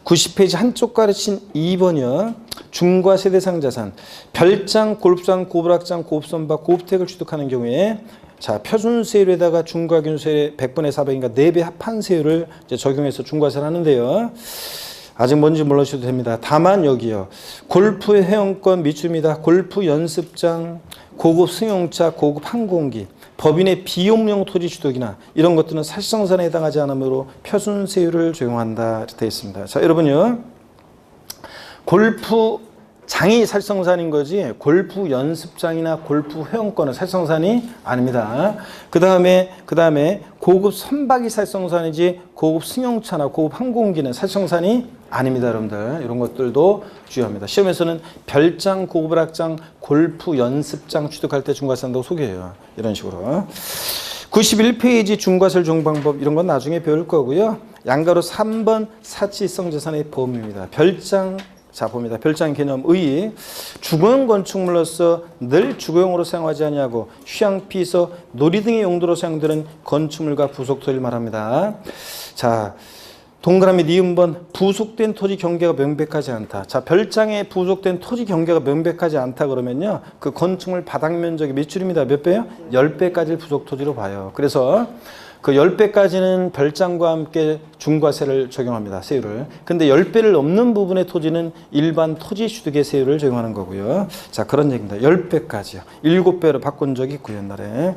90페이지 한쪽 가르친 2번이요. 중과세 대상 자산. 별장, 골프장, 고부락장, 고급선박, 고급택을 취득하는 경우에 표준세율에다가 중과균세 100분의 400인가 4배 합한 세율을 적용해서 중과세를 하는데요. 아직 뭔지 몰라주셔도 됩니다. 다만 여기요. 골프 회원권 미추입니다. 골프 연습장, 고급 승용차, 고급 항공기, 법인의 비용용 토지 취득이나 이런 것들은 사치성산에 해당하지 않으므로 표준세율을 적용한다 되어 있습니다. 여러분요. 골프 장이 살성산인 거지 골프 연습장이나 골프 회원권은 살성산이 아닙니다. 그 다음에 고급 선박이 살성산이지 고급 승용차나 고급 항공기는 살성산이 아닙니다, 여러분들. 이런 것들도 주의합니다. 시험에서는 별장, 고급락장, 골프 연습장 취득할 때 중과세한다고 소개해요. 이런 식으로. 91페이지 중과세를 적용 방법, 이런 건 나중에 배울 거고요. 양가로 3번 사치성 재산의 범위입니다. 별장, 자 봅니다. 별장 개념 의 주거용 건축물로서 늘 주거용으로 사용하지 아니하고 휴양 피서 놀이 등의 용도로 사용되는 건축물과 부속토지를 말합니다. 자 동그라미 니은번 부속된 토지 경계가 명백하지 않다. 자 별장에 부속된 토지 경계가 명백하지 않다 그러면요 그 건축물 바닥 면적이 몇 줄입니다. 몇 배요? 10배까지를 부속토지로 봐요. 그래서 그 10배까지는 별장과 함께 중과세를 적용합니다. 세율을. 근데 10배를 넘는 부분의 토지는 일반 토지취득의 세율을 적용하는 거고요. 자, 그런 얘기입니다. 10배까지요. 7배로 바꾼 적이 있고요, 옛날에.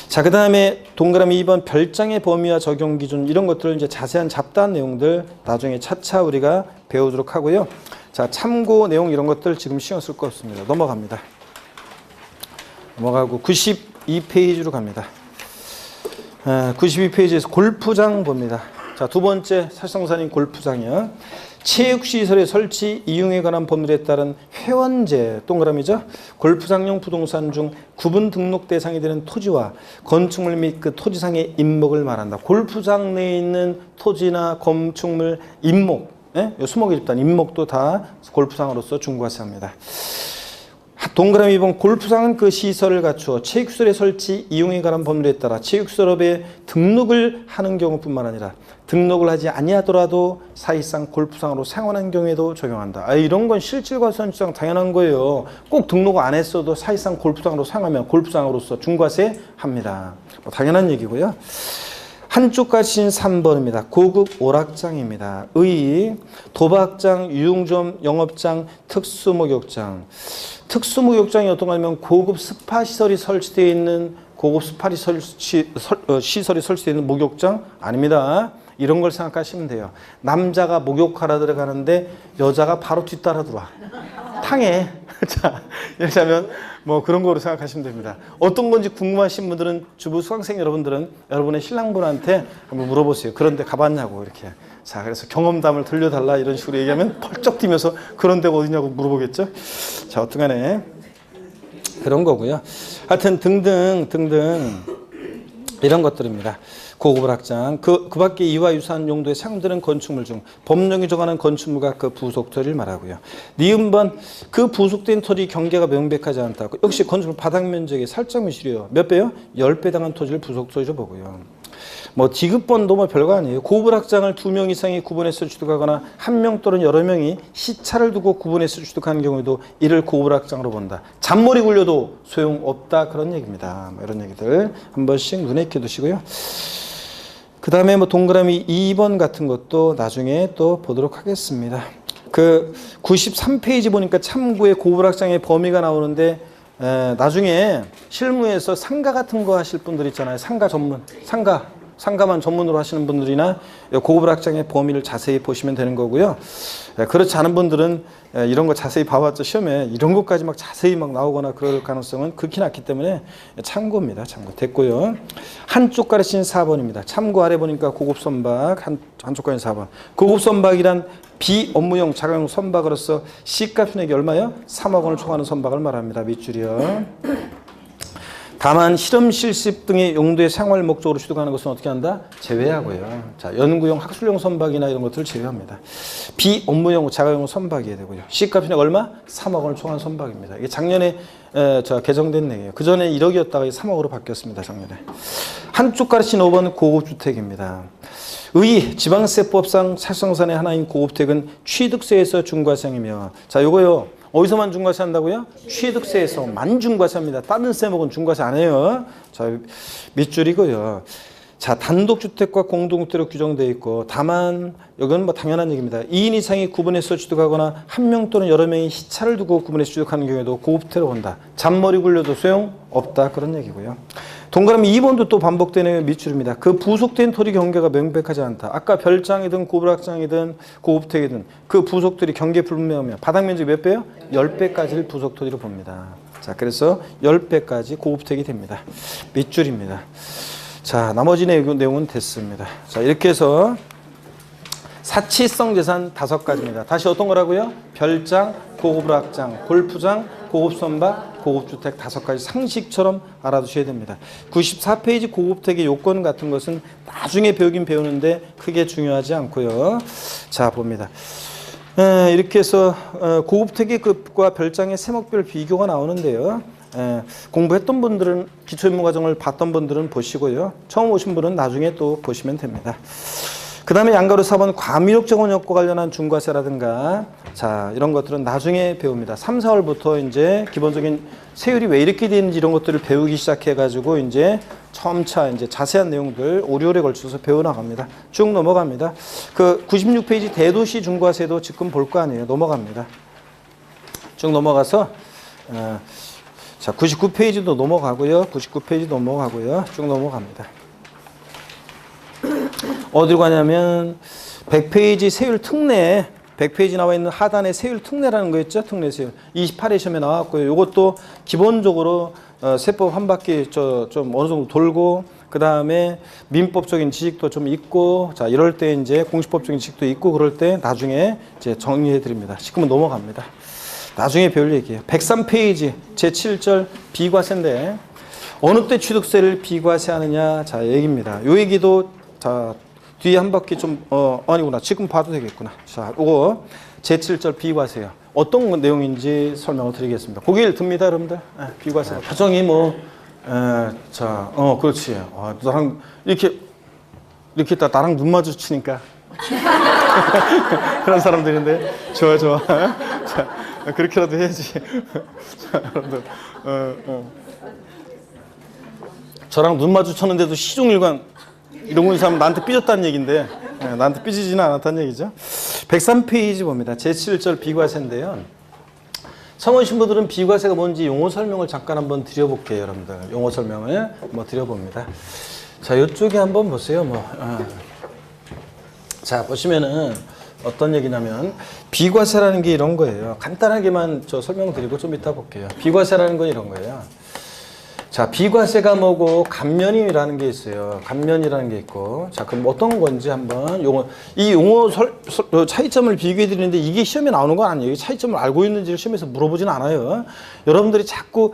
자, 그 다음에 동그라미 2번 별장의 범위와 적용 기준 이런 것들을 이제 자세한 잡다한 내용들 나중에 차차 우리가 배우도록 하고요. 자, 참고 내용 이런 것들 지금 신경 쓸 거 없습니다. 넘어갑니다. 넘어가고 92페이지로 갑니다. 92페이지에서 골프장 봅니다. 자, 두 번째 살성산인 골프장이요. 체육시설의 설치, 이용에 관한 법률에 따른 회원제, 동그라미죠. 골프장용 부동산 중 구분 등록 대상이 되는 토지와 건축물 및 그 토지상의 임목을 말한다. 골프장 내에 있는 토지나 건축물 임목, 예? 수목에 집단 임목도 다 골프장으로서 중과세합니다. 동그라미 2번 골프장은 그 시설을 갖추어 체육시설의 설치, 이용에 관한 법률에 따라 체육시설업에 등록을 하는 경우뿐만 아니라 등록을 하지 아니하더라도 사실상 골프장으로 사용하는 경우에도 적용한다. 이런 건 실질과 선실상 당연한 거예요. 꼭 등록 안 했어도 사실상 골프장으로 사용하면 골프장으로서 중과세 합니다. 당연한 얘기고요. 한쪽 가신 3번입니다. 고급 오락장입니다. 의, 도박장, 유흥점, 영업장, 특수목욕장. 특수목욕장이 어떤 거냐면 고급 스파시설이 설치되어 있는 고급 시설이 설치되어 있는 목욕장 아닙니다. 이런 걸 생각하시면 돼요. 남자가 목욕하러 들어가는데 여자가 바로 뒤따라 들어와. 탕해. 자, 예를 들면 뭐 그런 거로 생각하시면 됩니다. 어떤 건지 궁금하신 분들은 주부 수강생 여러분들은 여러분의 신랑분한테 한번 물어보세요. 그런데 가봤냐고 이렇게. 자, 그래서 경험담을 들려달라 이런 식으로 얘기하면 펄쩍 뛰면서 그런 데가 어디냐고 물어보겠죠. 자, 어떡하네. 그런 거고요. 하여튼 등등 이런 것들입니다. 고급 오락장, 그 밖에 이와 유사한 용도에 사용되는 건축물 중 법령이 정하는 건축물과 그 부속토지를 말하고요. 니은번 그 부속된 토지 경계가 명백하지 않다. 역시 건축물 바닥 면적이 살짝 미실이에요. 몇 배요? 10배 당한 토지를 부속토지로 보고요. 뭐 디귿번도 뭐 별거 아니에요. 고급 오락장을 2명 이상이 구분해서 취득하거나 1명 또는 여러 명이 시차를 두고 구분해서 취득하는 경우에도 이를 고급 오락장으로 본다. 잔머리 굴려도 소용없다. 그런 얘기입니다. 뭐 이런 얘기들 한 번씩 눈에 익혀두시고요. 그 다음에 뭐 동그라미 2번 같은 것도 나중에 또 보도록 하겠습니다. 그 93페이지 보니까 참고의 고불학장의 범위가 나오는데 나중에 실무에서 상가 같은 거 하실 분들 있잖아요. 상가 전문, 상가만 전문으로 하시는 분들이나 고불학장의 범위를 자세히 보시면 되는 거고요. 그렇지 않은 분들은 이런 거 자세히 봐봤자 시험에 이런 것까지 막 자세히 막 나오거나 그럴 가능성은 극히 낮기 때문에 참고입니다. 참고 됐고요. 한쪽 가르친 4번입니다. 참고 아래 보니까 고급 선박 한쪽 가르친 4번. 고급 선박이란 비업무용 자가용 선박으로서 시가 편액이 얼마요? 3억 원을 초과하는 선박을 말합니다. 밑줄이요. 다만 실험 실습 등의 용도의 생활 목적으로 취득하는 것은 어떻게 한다? 제외하고요. 자, 연구용 학술용 선박이나 이런 것들을 제외합니다. 비업무용 자가용 선박이어야 되고요. 시가 편액 얼마? 3억 원을 초과한 선박입니다. 이게 작년에 개정된 내용이에요. 그 전에 1억이었다가 3억으로 바뀌었습니다. 작년에. 한쪽 가르친 5번은 고급주택입니다. 의 지방세법상 살성산의 하나인 고급주택은 취득세에서 중과세이며, 자, 요거요. 어디서만 중과세 한다고요? 취득세에서만 중과세합니다. 다른 세목은 중과세 안 해요. 자, 밑줄이고요. 자, 단독주택과 공동주택으로 규정되어 있고, 다만 이건 뭐 당연한 얘기입니다. 2인 이상이 구분해서 취득하거나 1명 또는 여러 명이 시차를 두고 구분해서 취득하는 경우에도 고급주택으로 본다. 잔머리 굴려도 소용없다. 그런 얘기고요. 동그라미 2번도 또 반복되는 밑줄입니다. 그 부속된 토지 경계가 명백하지 않다. 아까 별장이든 고불학장이든 고급택이든 그 부속들이 경계 불명하면 바닥 면적이 몇 배요? 10배까지를 부속토지로 봅니다. 자, 그래서 10배까지 고급택이 됩니다. 밑줄입니다. 자, 나머지 내용은 됐습니다. 자, 이렇게 해서 사치성 재산 5가지입니다. 다시 어떤 거라고요? 별장, 고급오락장, 골프장, 고급선박, 고급주택 5가지 상식처럼 알아두셔야 됩니다. 94페이지 고급택의 요건 같은 것은 나중에 배우긴 배우는데 크게 중요하지 않고요. 자, 봅니다. 이렇게 해서 고급 특기급과 별장의 세목별 비교가 나오는데요. 공부했던 분들은 기초인문과정을 봤던 분들은 보시고요. 처음 오신 분은 나중에 또 보시면 됩니다. 그 다음에 양가로 4번 과미력 정원역과 관련한 중과세라든가 자 이런 것들은 나중에 배웁니다. 3, 4월부터 이제 기본적인 세율이 왜 이렇게 되는지 이런 것들을 배우기 시작해 가지고 이제 점차 이제 자세한 내용들 5, 6월에 걸쳐서 배워나갑니다. 쭉 넘어갑니다. 그 96페이지 대도시 중과세도 지금 볼 거 아니에요. 넘어갑니다. 쭉 넘어가서 자 99페이지도 넘어가고요. 99페이지 넘어가고요. 쭉 넘어갑니다. 어디로 가냐면 100페이지 세율 특례 100페이지 나와 있는 하단에 세율 특례라는 거 있죠? 특례 세율 28회 시험에 나왔고요. 이것도 기본적으로 세법 한 바퀴 좀 어느 정도 돌고 그 다음에 민법적인 지식도 좀 있고 자 이럴 때 이제 공시법적인 지식도 있고 그럴 때 나중에 이제 정리해 드립니다. 지금은 넘어갑니다. 나중에 배울 얘기예요. 103페이지 제7절 비과세인데 어느 때 취득세를 비과세하느냐 자 얘기입니다. 요 얘기도 자 뒤에 한 바퀴 좀 아니구나 지금 봐도 되겠구나. 자 요거 제7절 비과세요. 어떤 내용인지 설명을 드리겠습니다. 고개를 듭니다 여러분들. 비과세 가정이 뭐 그렇지. 나랑 이렇게 딱 나랑 눈 마주치니까 그런 사람들인데 좋아 자 그렇게라도 해야지. 자 여러분들 저랑 눈 마주쳤는데도 시종일관 이러고 있는 사람 나한테 삐졌다는 얘기인데 나한테 삐지지는 않았다는 얘기죠. 103페이지 봅니다. 제7절 비과세인데요. 성원 신부들은 비과세가 뭔지 용어 설명을 잠깐 한번 드려볼게요. 여러분들 용어 설명을 뭐 드려봅니다. 자 이쪽에 한번 보세요. 자 보시면은 어떤 얘기냐면 비과세라는 게 이런 거예요. 간단하게만 설명드리고 좀 이따 볼게요. 비과세라는 건 이런 거예요. 자, 비과세가 뭐고 감면이라는 게 있어요. 감면이라는 게 있고. 자, 그럼 어떤 건지 한번 이 용어 차이점을 비교해 드리는데 이게 시험에 나오는 건 아니에요. 차이점을 알고 있는지를 시험에서 물어보진 않아요. 여러분들이 자꾸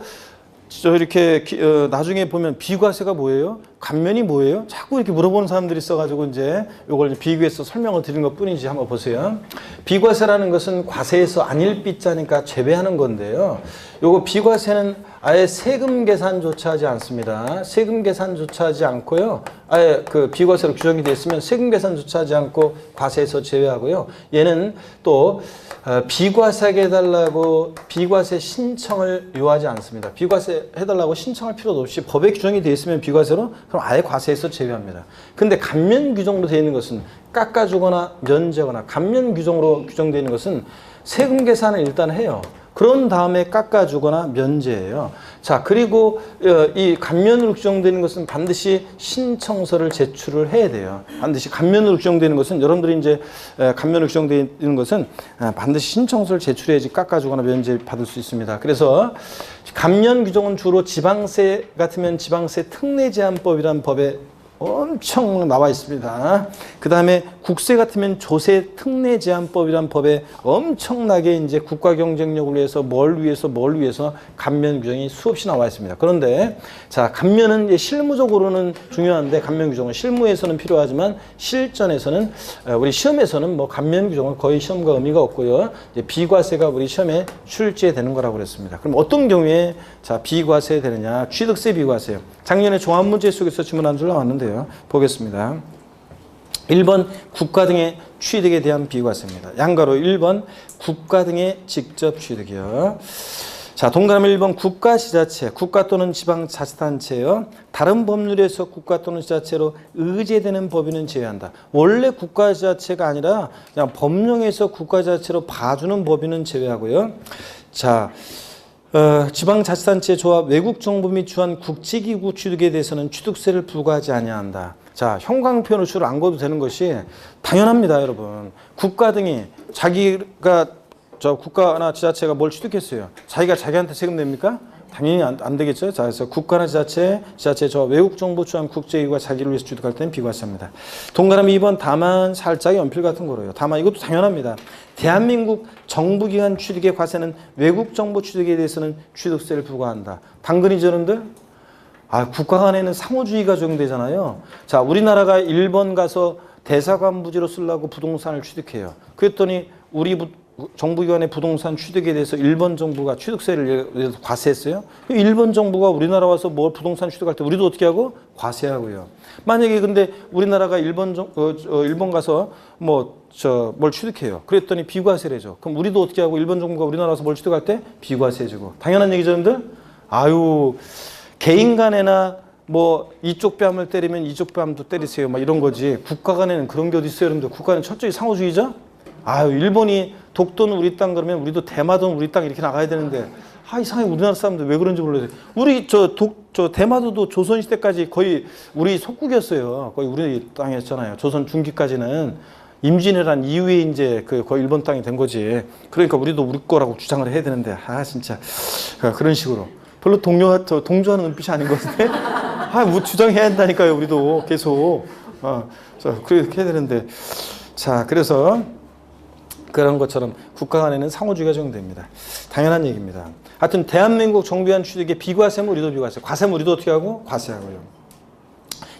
이렇게 나중에 보면 비과세가 뭐예요? 감면이 뭐예요? 자꾸 이렇게 물어보는 사람들이 있어가지고 이제 이걸 비교해서 설명을 드린 것 뿐이지 한번 보세요. 비과세라는 것은 과세에서 안일 삐자니까 제외하는 건데요. 요거 비과세는 아예 세금 계산조차 하지 않습니다. 세금 계산조차 하지 않고요. 아예 그 비과세로 규정이 되어 있으면 세금 계산조차 하지 않고 과세에서 제외하고요. 얘는 또 비과세 해달라고 비과세 신청을 요하지 않습니다. 비과세 해달라고 신청할 필요도 없이 법에 규정이 되어 있으면 비과세로 그럼 아예 과세에서 제외합니다. 근데 감면 규정으로 되어 있는 것은 깎아주거나 면제하거나 감면 규정으로 규정되어 있는 것은 세금 계산을 일단 해요. 그런 다음에 깎아주거나 면제예요. 자, 그리고 이 감면으로 규정되는 것은 반드시 신청서를 제출을 해야 돼요. 반드시 감면으로 규정되는 것은 여러분들이 이제 감면으로 규정되는 것은 반드시 신청서를 제출해야지 깎아주거나 면제 받을 수 있습니다. 그래서 감면 규정은 주로 지방세 같으면 지방세 특례 제한법이라는 법에 엄청 나와 있습니다. 그 다음에 국세 같으면 조세 특례 제한법이란 법에 엄청나게 이제 국가 경쟁력을 위해서 뭘 위해서 감면 규정이 수없이 나와 있습니다. 그런데 자 감면은 이제 실무적으로는 중요한데 감면 규정은 실무에서는 필요하지만 실전에서는 우리 시험에서는 뭐 감면 규정은 거의 시험과 의미가 없고요. 이제 비과세가 우리 시험에 출제되는 거라고 그랬습니다. 그럼 어떤 경우에 자 비과세 되느냐? 취득세 비과세요. 작년에 종합문제 속에서 질문 한 줄 나왔는데요. 보겠습니다. 1번 국가 등의 취득에 대한 비과세입니다. 양가로 1번 국가 등의 직접 취득이요. 자, 동그라미 1번 국가 지자체, 국가 또는 지방자치단체요. 다른 법률에서 국가 또는 지자체로 의제되는 법인은 제외한다. 원래 국가 지자체가 아니라 그냥 법령에서 국가 지자체로 봐주는 법인은 제외하고요. 자, 지방자치단체 조합 외국 정부 및 주한 국제기구 취득에 대해서는 취득세를 부과하지 아니한다. 자, 형광펜으로 주로 안 거도 되는 것이 당연합니다, 여러분. 국가 등이 자기가 국가나 지자체가 뭘 취득했어요. 자기가 자기한테 세금 냅니까? 당연히 안 되겠죠. 자, 그래서 국가나 지자체 조합 외국 정부 주한 국제기구가 자기를 위해서 취득할 때는 비과세입니다. 동그라미 2번 다만 살짝 연필 같은 거로요. 다만 이것도 당연합니다. 대한민국 정부기관 취득의 과세는 외국 정부 취득에 대해서는 취득세를 부과한다. 당근이죠, 여러분들? 국가 간에는 상호주의가 적용되잖아요. 자, 우리나라가 일본 가서 대사관 부지로 쓰려고 부동산을 취득해요. 그랬더니 정부기관의 부동산 취득에 대해서 일본 정부가 취득세를 과세했어요. 일본 정부가 우리나라 와서 뭘 부동산 취득할 때 우리도 어떻게 하고? 과세하고요. 만약에 근데 우리나라가 일본 가서 뭘 취득해요. 그랬더니 비과세를 해줘. 그럼 우리도 어떻게 하고? 일본 정부가 우리나라 와서 뭘 취득할 때 비과세 해주고. 당연한 얘기죠, 여러분들? 아유, 개인 간에나 이쪽 뺨을 때리면 이쪽 뺨도 때리세요. 막 이런 거지. 국가 간에는 그런 게 어디 있어요, 여러분들? 국가는 철저히 상호주의죠? 아유, 일본이 독도는 우리 땅 그러면 우리도 대마도는 우리 땅 이렇게 나가야 되는데, 이상하게 우리나라 사람들 왜 그런지 몰라요. 우리 대마도도 조선시대까지 거의 우리 속국이었어요. 거의 우리 땅이었잖아요. 조선 중기까지는. 임진왜란 이후에 이제 거의 일본 땅이 된 거지. 그러니까 우리도 우리 거라고 주장을 해야 되는데, 진짜. 그런 식으로. 별로 동조하는 눈빛이 아닌 것 같은데? 주장해야 한다니까요, 우리도 계속. 그렇게 해야 되는데. 자, 그래서 그런 것처럼 국가 간에는 상호주의가 적용됩니다. 당연한 얘기입니다. 하여튼 대한민국 정부한 취득의 비과세면 우리도 비과세, 과세면 우리도 어떻게 하고? 과세하고요.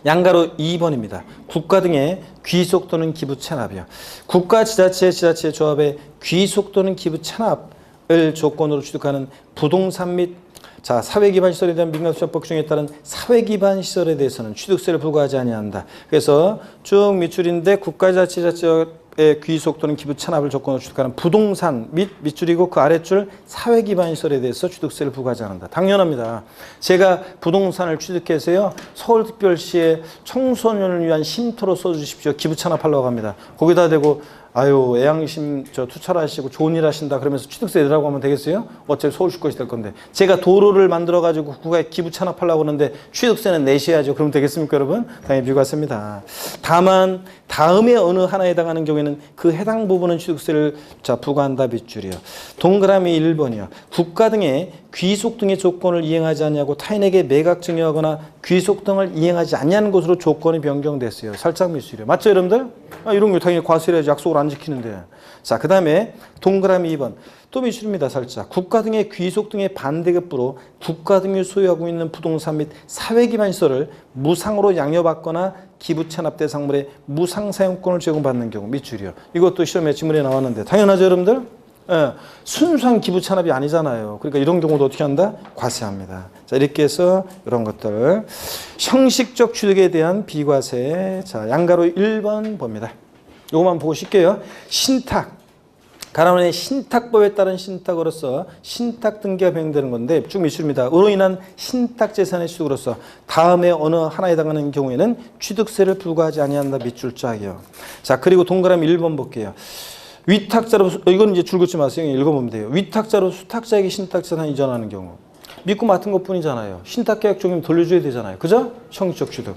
양가로 2번입니다. 국가 등의 귀속 또는 기부 체납이요. 국가, 지자체, 조합의 귀속 또는 기부 체납을 조건으로 취득하는 부동산 및 사회기반 시설에 대한 민간수사법 규정에 따른 사회기반 시설에 대해서는 취득세를 부과하지 아니한다. 그래서 쭉 밑줄인데 국가, 지자체의 귀속 또는 기부 체납을 조건으로 취득하는 부동산 및 밑줄이고 그 아랫줄 사회기반 시설에 대해서 취득세를 부과하지 않는다. 당연합니다. 제가 부동산을 취득해서요, 서울특별시에 청소년을 위한 쉼터로 써주십시오. 기부 체납하려고 합니다. 거기다 대고 애양심 투철하시고 좋은 일 하신다 그러면서 취득세 내라고 하면 되겠어요? 어차피 서울시 것이 될 건데. 제가 도로를 만들어가지고 국가에 기부 찬합하려고 하는데 취득세는 내셔야죠. 그러면 되겠습니까, 여러분? 당연히 비과세입니다. 다만 다음에 어느 하나에 해당하는 경우에는 그 해당 부분은 취득세를 부과한다 밑줄이요. 동그라미 1번이요. 국가 등의 귀속 등의 조건을 이행하지 않냐고 타인에게 매각 증여하거나 귀속 등을 이행하지 않냐는 것으로 조건이 변경됐어요. 살짝 밑줄이요. 맞죠, 여러분들? 이런 거 당연히 과세를 해야지 약속을 안 지키는데. 자, 그 다음에 동그라미 2번. 또 밑줄입니다, 살짝. 국가 등의 귀속 등의 반대급부로 국가 등이 소유하고 있는 부동산 및 사회기반 시설을 무상으로 양여받거나 기부 체납 대상물의 무상 사용권을 제공받는 경우 밑줄이요. 이것도 시험에 지문에 나왔는데 당연하죠, 여러분들? 순수한 기부 체납이 아니잖아요. 그러니까 이런 경우도 어떻게 한다? 과세합니다. 자, 이렇게 해서 이런 것들. 형식적 취득에 대한 비과세. 자, 양가로 1번 봅니다. 요것만 보고 쉽게요. 신탁. 가나운의 신탁법에 따른 신탁으로서 신탁 등기가 병행되는 건데 쭉 밑줄입니다. 으로 인한 신탁 재산의 취득으로서 다음에 어느 하나에 해당하는 경우에는 취득세를 부과하지 아니한다 밑줄 짝이요. 자, 그리고 동그라미 1번 볼게요. 위탁자로, 이건 이제 줄 긋지 마세요. 읽어보면 돼요. 위탁자로 수탁자에게 신탁재산 이전하는 경우. 믿고 맡은 것 뿐이잖아요. 신탁계약 종료면 돌려줘야 되잖아요. 그죠? 형식적 취득.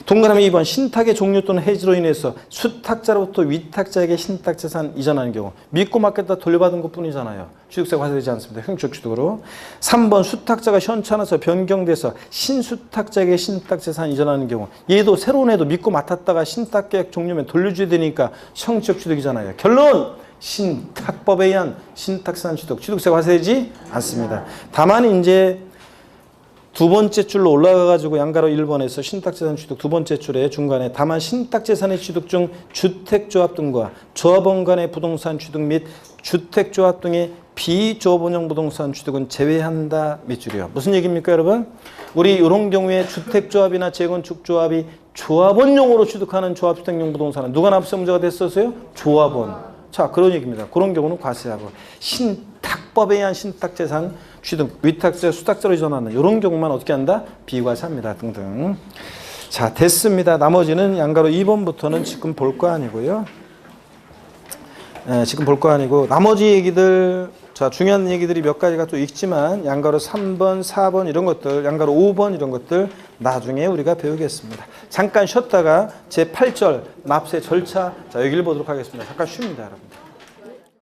동그라미 2번 신탁의 종료 또는 해지로 인해서 수탁자로부터 위탁자에게 신탁재산 이전하는 경우. 믿고 맡겼다 돌려받은 것 뿐이잖아요. 취득세가 과세되지 않습니다. 형식적 취득으로. 3번 수탁자가 현찮아서 변경돼서 신수탁자에게 신탁재산 이전하는 경우. 얘도 새로운 애도 믿고 맡았다가 신탁계약 종료면 돌려줘야 되니까 형식적 취득이잖아요. 결론! 신탁법에 의한 신탁재산 취득, 취득세가 과세되지 않습니다. 다만 이제 두 번째 줄로 올라가가지고 양가로 1번에서 신탁재산 취득 두 번째 줄에 중간에 다만 신탁재산의 취득 중 주택조합 등과 조합원 간의 부동산 취득 및 주택조합 등의 비조합원형 부동산 취득은 제외한다 밑줄이요. 무슨 얘기입니까, 여러분? 우리 이런 경우에 주택조합이나 재건축조합이 조합원용으로 취득하는 조합주택용 부동산은 누가 납세 문제가 됐었어요? 조합원. 자, 그런 얘기입니다. 그런 경우는 과세하고 신탁법에 의한 신탁재산 취득, 위탁자, 수탁자로 이전하는 이런 경우만 어떻게 한다? 비과세합니다. 등등. 자, 됐습니다. 나머지는 양가로 2번부터는 지금 볼 거 아니고요. 지금 볼 거 아니고 나머지 얘기들, 자, 중요한 얘기들이 몇 가지가 또 있지만 양가로 3번, 4번 이런 것들, 양가로 5번 이런 것들 나중에 우리가 배우겠습니다. 잠깐 쉬었다가 제 8절 납세 절차, 자, 여기를 보도록 하겠습니다. 잠깐 쉽니다, 여러분.